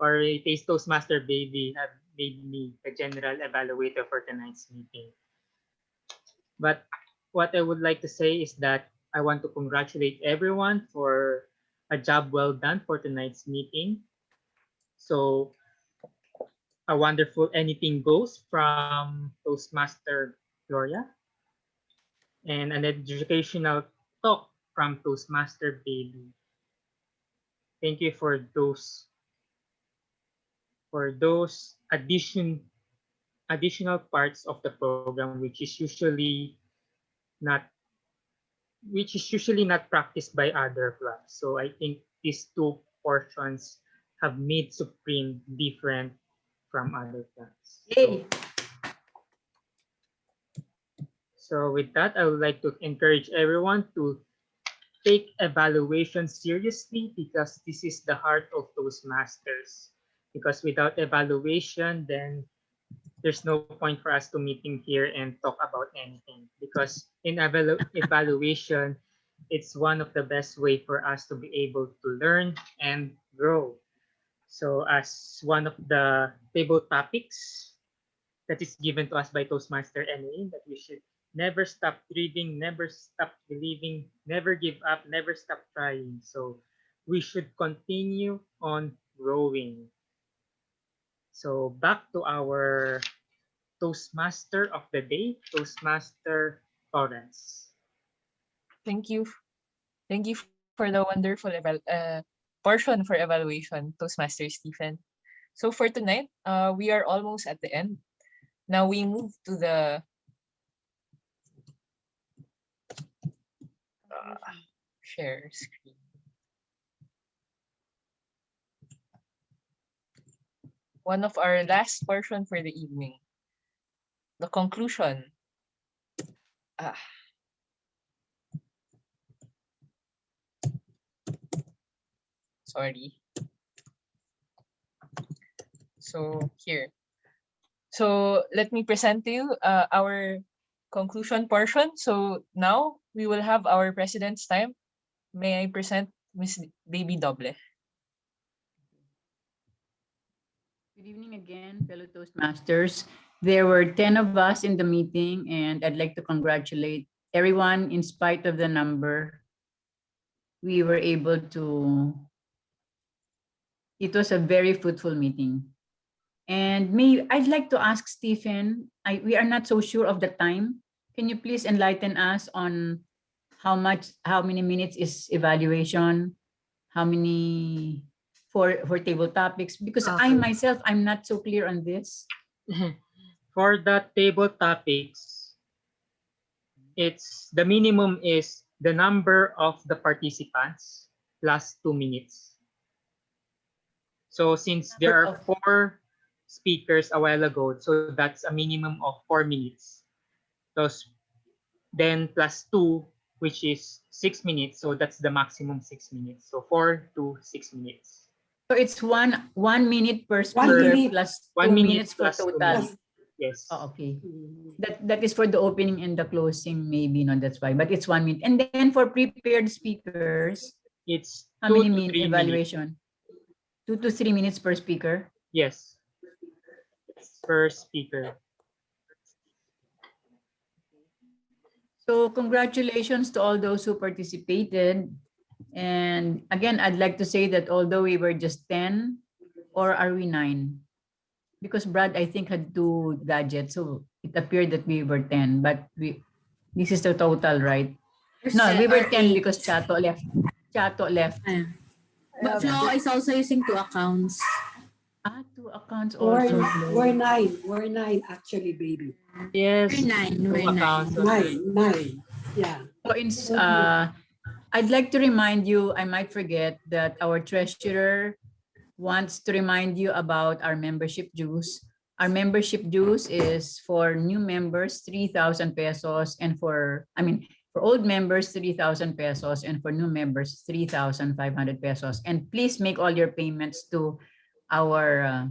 or Taste Toastmaster Baby have made me the general evaluator for tonight's meeting. But what I would like to say is that I want to congratulate everyone for a job well done for tonight's meeting. So a wonderful anything goes from Toastmaster Gloria, and an educational talk from Toastmaster Bailey. Thank you for those additional parts of the program not which is usually not practiced by other clubs. So I think these two portions have made Supreme different from other clubs. Yay! So with that, I would like to encourage everyone to take evaluation seriously, because this is the heart of Toastmasters. Because without evaluation, then there's no point for us to meeting here and talk about anything. Because in evaluation, it's one of the best way for us to be able to learn and grow. So as one of the table topics that is given to us by Toastmaster NA, that we should never stop reading, never stop believing, never give up, never stop trying. So we should continue on growing. So back to our Toastmaster of the day, Toastmaster Torres. Thank you. Thank you for the wonderful portion for evaluation, Toastmaster Stephen. So for tonight, we are almost at the end. Now we move to the share screen. One of our last portion for the evening, the conclusion. Ah. Sorry. So here. So let me present to you our conclusion portion. So now we will have our president's time. May I present Miss Baby Doble? Good evening again, fellow Toastmasters. There were 10 of us in the meeting, and I'd like to congratulate everyone. In spite of the number, we were able to, it was a very fruitful meeting. And I'd like to ask Stephen, we are not so sure of the time. Can you please enlighten us on how many minutes is evaluation? How many for table topics? Because I myself, I'm not so clear on this. For the table topics, it's the minimum is the number of the participants plus 2 minutes. So since there are 4 speakers a while ago, so that's a minimum of 4 minutes. Then plus 2, which is 6 minutes. So that's the maximum 6 minutes. So 4 to 6 minutes. So it's one minute per 1 speaker minute. plus 1 2 minute minutes for plus 2 total. minutes. Yes. Oh, okay. That is for the opening and the closing, maybe, no, that's why. But it's 1 minute. And then for prepared speakers, It's how 2 many to minute 3 evaluation? 2 to 3 minutes per speaker. Yes. Per speaker. So congratulations to all those who participated. And again, I'd like to say that although we were just 10, or are we 9? Because Brad, I think, had 2 gadgets, so it appeared that we were 10, but this is the total, right? No, we were 10 because Chato left. But Flo is also using 2 accounts. 2 accounts also. We're 9. We're 9 actually, baby. Yes. We're 9. 9. Yeah. So I'd like to remind you, I might forget, that our treasurer wants to remind you about our membership dues. Our membership dues is for new members, 3,000 pesos, and for old members, 3,000 pesos, and for new members, 3,500 pesos. And please make all your payments to our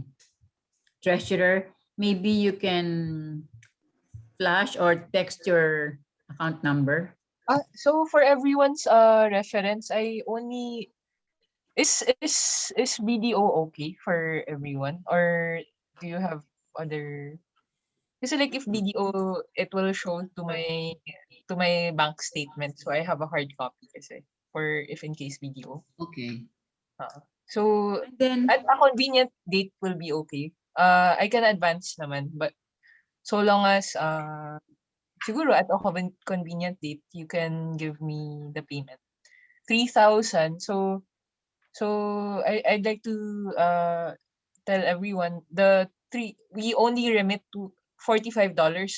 treasurer. Maybe you can flash or text your account number. So for everyone's reference, I only is BDO okay for everyone, or do you have other? Because like if BDO, it will show to my bank statement, so I have a hard copy. Kasi. for if in case BDO. Okay. So And then, at a convenient date will be okay. I can advance naman, but so long as siguro at a convenient date, you can give me the payment. 3,000. So I'd like to tell everyone we only remit to $45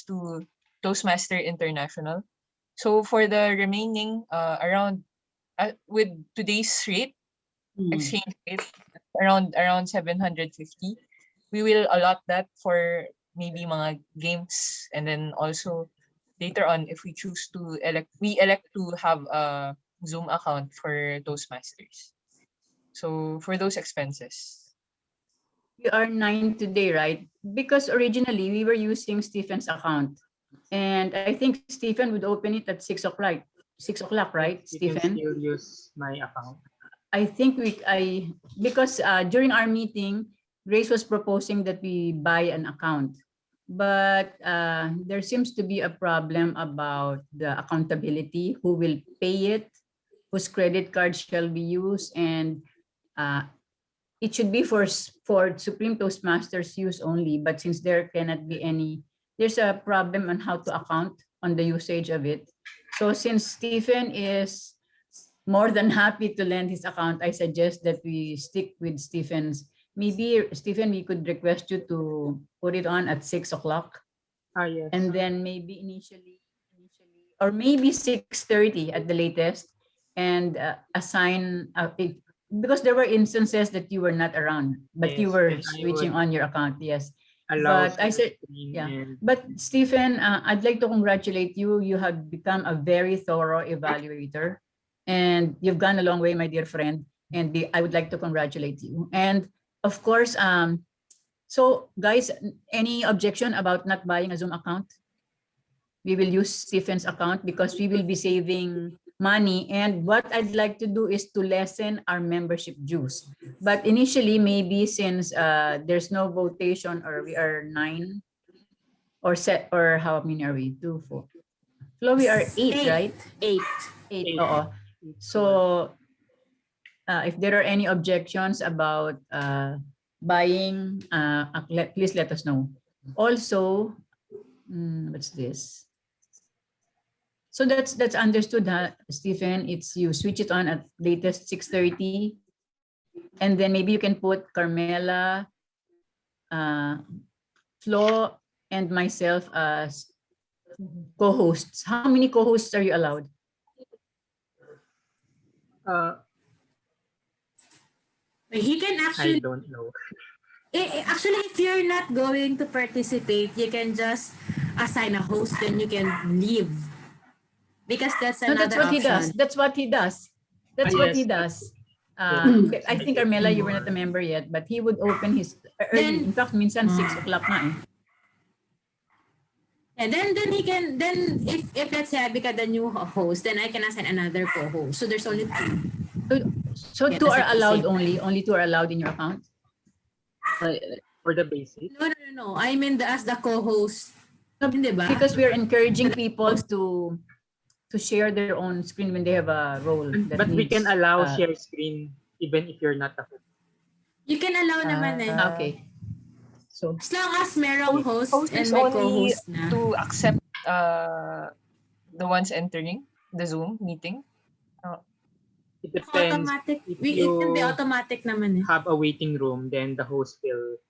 to Toastmaster International. So for the remaining around with today's rate, exchange rate around 750, we will allot that for maybe mga games, and then also later on if we choose to elect to have a Zoom account for Toastmasters. So for those expenses. we are 9 today, right? Because originally we were using Stephen's account. And I think Stephen would open it at 6 o'clock. 6 o'clock, right, You can Stephen? still use my account. I think because during our meeting, Grace was proposing that we buy an account. But there seems to be a problem about the accountability, who will pay it, whose credit card shall be used, and it should be for Supreme Toastmasters use only. But since there cannot be there's a problem on how to account on the usage of it. So since Stephen is more than happy to lend his account, I suggest that we stick with Stephen's. Maybe, Stephen, we could request you to put it on at 6 o'clock. Yes. And then maybe initially, or maybe 6:30 at the latest, and assign, because there were instances that you were not around, but you Yes, were then I switching would on your account, yes. allow But I said, screen yeah. and But Stephen, I'd like to congratulate you. You have become a very thorough evaluator, and you've gone a long way, my dear friend. And I would like to congratulate you. And of course, so guys, any objection about not buying a Zoom account? We will use Stephen's account because we will be saving money. And what I'd like to do is to lessen our membership dues. But initially, maybe since there's no votation, or we are 9 or how many are we? 2, 4. Flo, we are 8, right? 8. 8. Oo. So if there are any objections about buying, please let us know. Also, what's this? So that's understood, Stephen. It's you switch it on at latest 6:30, and then maybe you can put Carmela, Flo, and myself as co-hosts. How many co-hosts are you allowed? He can I actually, don't know. actually, if you're not going to participate, you can just assign a host, then you can leave. Because that's No, that's another what he option. does. That's what he does. That's what he does. I think Carmela, you were not a member yet, but he would open his early. In fact, minsan 6 o'clock na eh. And then he can, then if let's say I become the new host, then I can assign another co-host. So there's only 2. So Yeah, 2 that's are at the allowed same only? time. Only 2 are allowed in your account? For the basic. No. I mean as the co-host. Hindi ba? Because we are encouraging people to share their own screen when they have a role that But we needs. can allow share screen even if you're not a host. You can allow naman eh. Okay. So as long as merong host Host and is may only co-host na. to accept the ones entering the Zoom meeting. It depends. Automatic. If It can be you automatic naman eh. have a waiting room, then the host will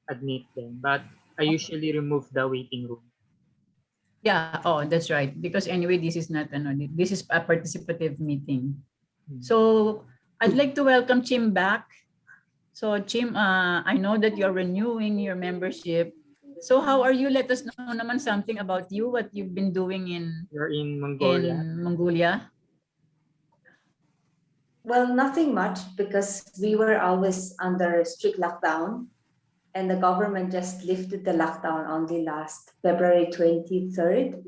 admit them. But I usually remove the waiting room. yeah, that's right. Because anyway, this is not this is a participative meeting. So I'd like to welcome Chim back. So Chim, I know that you're renewing your membership. So how are you? Let us know naman something about you, what you've been doing You're in Mongolia. Well, nothing much because we were always under strict lockdown, and the government just lifted the lockdown only last February 23rd.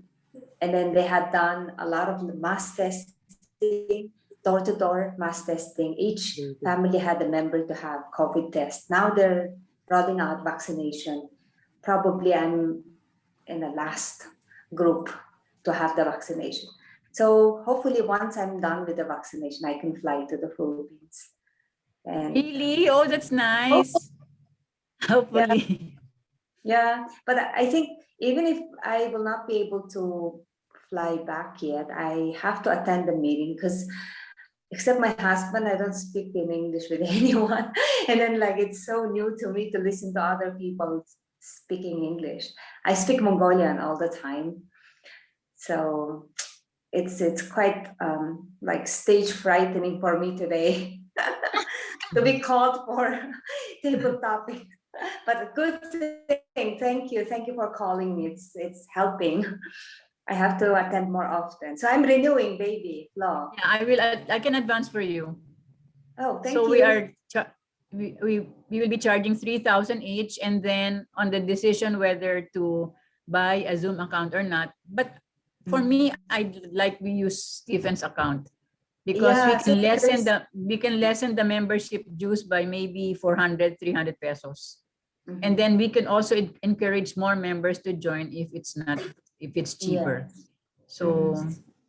And then they had done a lot of mass testing, door-to-door mass testing. Each family had a member to have COVID test. Now they're rolling out vaccination. Probably I'm in the last group to have the vaccination. So hopefully once I'm done with the vaccination, I can fly to the Philippines. And Really? Oh, that's nice. Hopefully. yeah, but I think even if I will not be able to fly back yet, I have to attend the meeting because except my husband, I don't speak in English with anyone. And then like it's so new to me to listen to other people speaking English. I speak Mongolian all the time. So it's quite like stage frightening for me today to be called for table topic. But a good thing. Thank you for calling me. It's helping. I have to attend more often. So I'm renewing, baby, Flo. Yeah, I can advance for you. Oh, thank So you. we are we will be charging 3,000 each, and then on the decision whether to buy a Zoom account or not. But for me, I like we use Stephen's account because Yeah, we can lessen the membership dues by maybe 400, 300 pesos. Mhm. And then we can also encourage more members to join if it's cheaper. Yes. So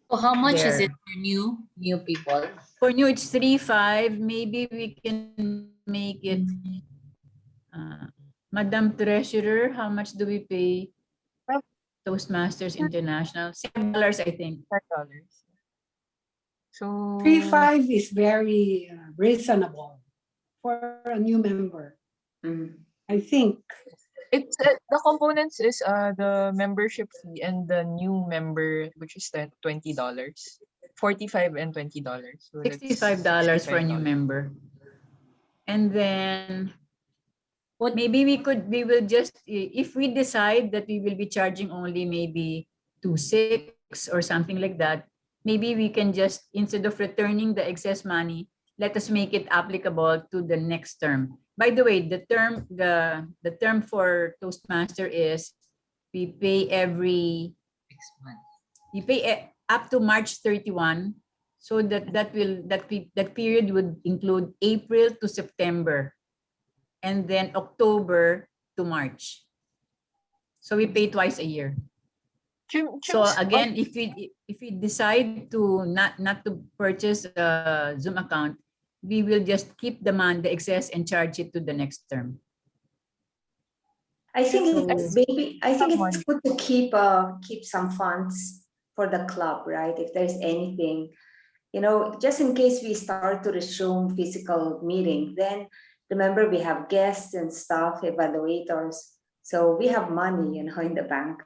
So how much is there. it for new people? For new, it's 3,500. Maybe we can make it. Madam Treasurer, how much do we pay Toastmasters International? $6, I think. $5. So 3.5 is very reasonable for a new member. I think. it's the components is the membership fee and the new member, which is that $20, $45 and $20. So that's $65 for a new $65. member. And then maybe we will just, if we decide that we will be charging only maybe 2,600 or something like that, maybe we can just, instead of returning the excess money, let us make it applicable to the next term. By the way, the term for Toastmaster is we pay every 6 months. we pay up to March 31. So that period would include April to September, and then October to March. So we pay twice a year. So again, if we decide to not to purchase a Zoom account, we will just keep the excess and charge it to the next term. I think it's good to keep some funds for the club, right? If there's anything, just in case we start to resume physical meeting, then remember we have guests and staff, evaluators. So we have money, in the bank.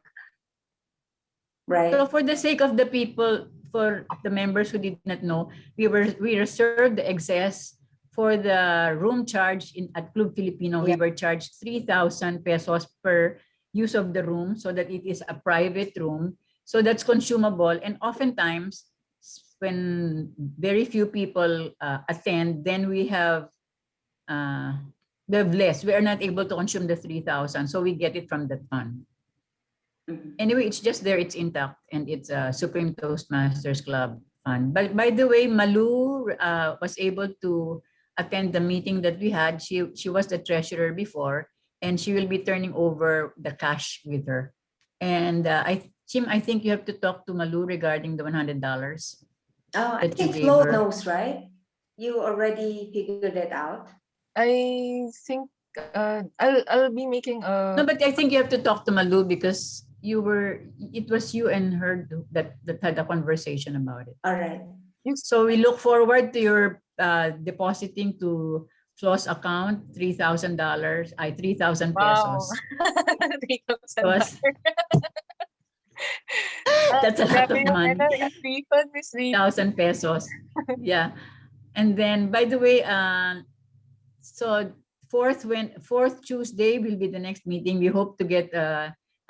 Right. So for the sake of the people, for the members who did not know, we reserved the excess for the room charge at Club Filipino. We were charged 3,000 pesos per use of the room, so that it is a private room. So that's consumable. And oftentimes, when very few people attend, then we have less. We are not able to consume the 3,000, so we get it from that fund. Anyway, it's just there, it's intact, and it's a Supreme Toastmasters Club fund. But by the way, Malu was able to attend the meeting that we had. She was the treasurer before, and she will be turning over the cash with her. And Chim, I think you have to talk to Malu regarding the $100. I think Flo knows, right? You already figured it out. I think I'll be making a. No, but I think you have to talk to Malu because it was you and her that had a conversation about it. All right. So we look forward to your depositing to Flo's account $3,000. 3,000 pesos. $3,000. That's a lot of money. 3,000 pesos. Yeah. And then, by the way, so fourth Tuesday will be the next meeting. We hope to get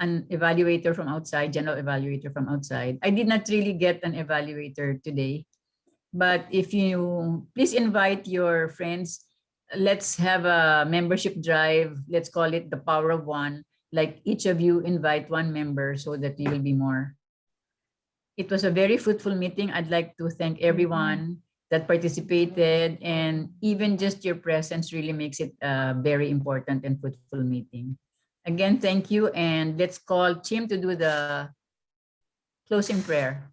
an evaluator from outside, general evaluator from outside. I did not really get an evaluator today, but if you please invite your friends, let's have a membership drive. Let's call it the power of one. Like each of you invite one member so that we will be more. It was a very fruitful meeting. I'd like to thank everyone that participated, and even just your presence really makes it a very important and fruitful meeting. Again, thank you, and let's call Chim to do the closing prayer.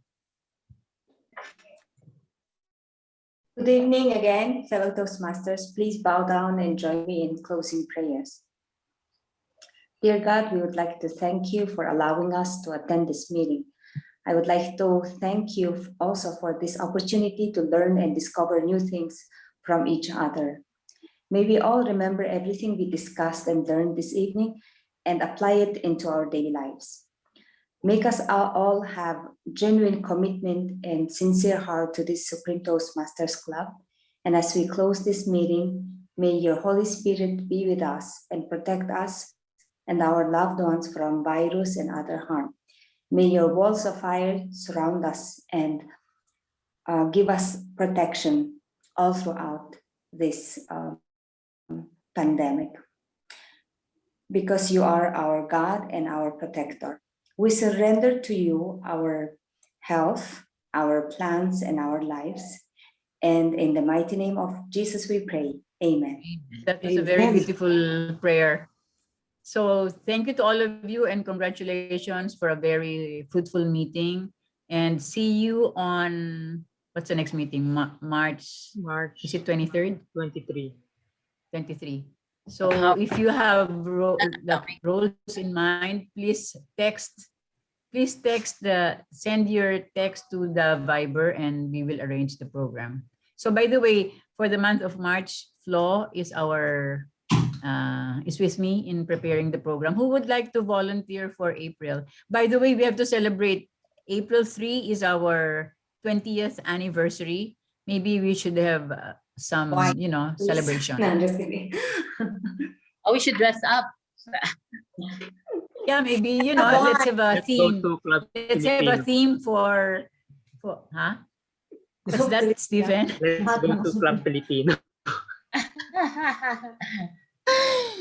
Good evening again, fellow Toastmasters. Please bow down and join me in closing prayers. Dear God, we would like to thank you for allowing us to attend this meeting. I would like to thank you also for this opportunity to learn and discover new things from each other. May we all remember everything we discussed and learned this evening and apply it into our daily lives. Make us all have genuine commitment and sincere heart to this Supreme Toastmasters Club. And as we close this meeting, may your Holy Spirit be with us and protect us and our loved ones from virus and other harm. May your walls of fire surround us and give us protection all throughout this pandemic. Because you are our God and our protector. We surrender to you our health, our plans, and our lives. And in the mighty name of Jesus we pray. Amen. That was a very beautiful prayer. So thank you to all of you and congratulations for a very fruitful meeting. And see you on, what's the next meeting? March, is it 23rd? 23. 23. So if you have roles in mind, send your text to the Viber and we will arrange the program. So by the way, for the month of March, Flo is is with me in preparing the program. Who would like to volunteer for April? By the way, we have to celebrate. April 3 is our 20th anniversary. Maybe we should have some, celebration. No, I'm just kidding. Oh, we should dress up. Yeah, maybe, let's have a theme. Let's have a theme for huh? What's that, Stephen? Let's go to Club Filipino.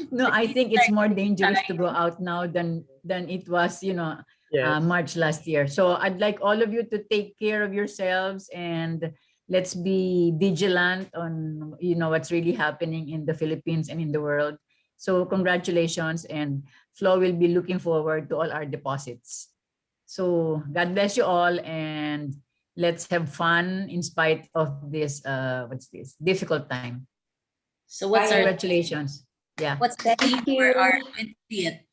No, I think it's more dangerous to go out now than it was, March last year. So I'd like all of you to take care of yourselves and let's be vigilant on, what's really happening in the Philippines and in the world. So congratulations, and Flo will be looking forward to all our deposits. So God bless you all, and let's have fun in spite of this, difficult time. So what's our congratulations? Yeah. What's the theme for our 20th?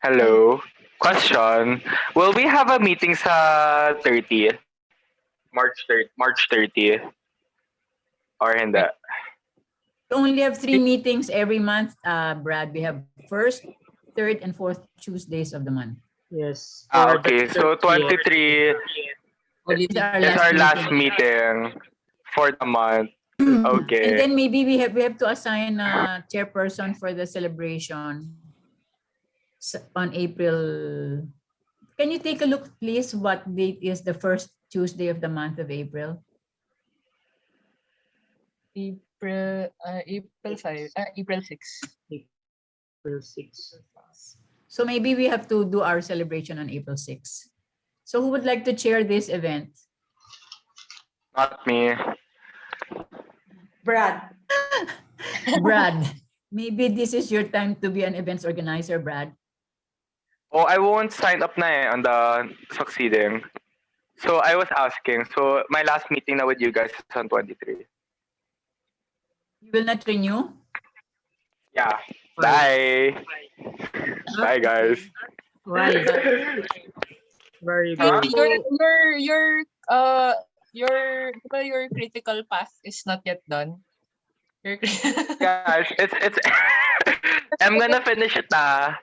Hello. Question. Will we have a meeting sa 30th? March 30th? Or hindi? We only have 3 meetings every month, Brad. We have first, third, and fourth Tuesdays of the month. Yes. Okay. So 23 is our last meeting for the month. Okay. And then maybe we have to assign a chairperson for the celebration on April. Can you take a look, please? What date is the first Tuesday of the month of April? April 5, April 6. April 6. So maybe we have to do our celebration on April 6. So who would like to chair this event? Not me. Brad. Brad, maybe this is your time to be an events organizer, Brad. Oh, I won't sign up na on the succeeding. So I was asking. So my last meeting na with you guys is on 23. You will not renew? Yeah. Bye. Bye, guys. Why? Very good. Your critical path is not yet done. Guys, it's I'm gonna finish it na.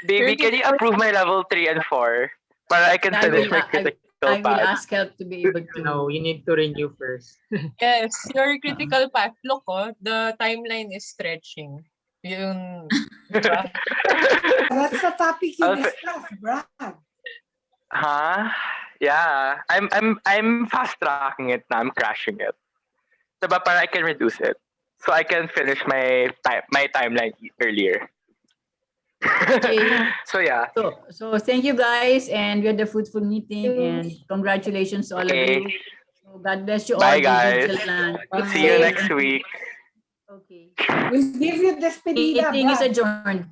Baby, can you approve my level 3 and 4? Para I can finish my critical I will path. ask help to be able to. No, you need to renew first. Yes, your critical path. Look, the timeline is stretching. Yung, That's the topic you discussed, Brad. Huh? Yeah. I'm fast tracking it now. I'm crashing it. Diba, para I can reduce it. So I can finish my timeline earlier. Okay. So yeah. So thank you guys, and we had a fruitful meeting, and congratulations to all of you. So God bless you all. Bye, guys. See you next week. Okay. We'll give you the despedida, Meeting is Brad. adjourned.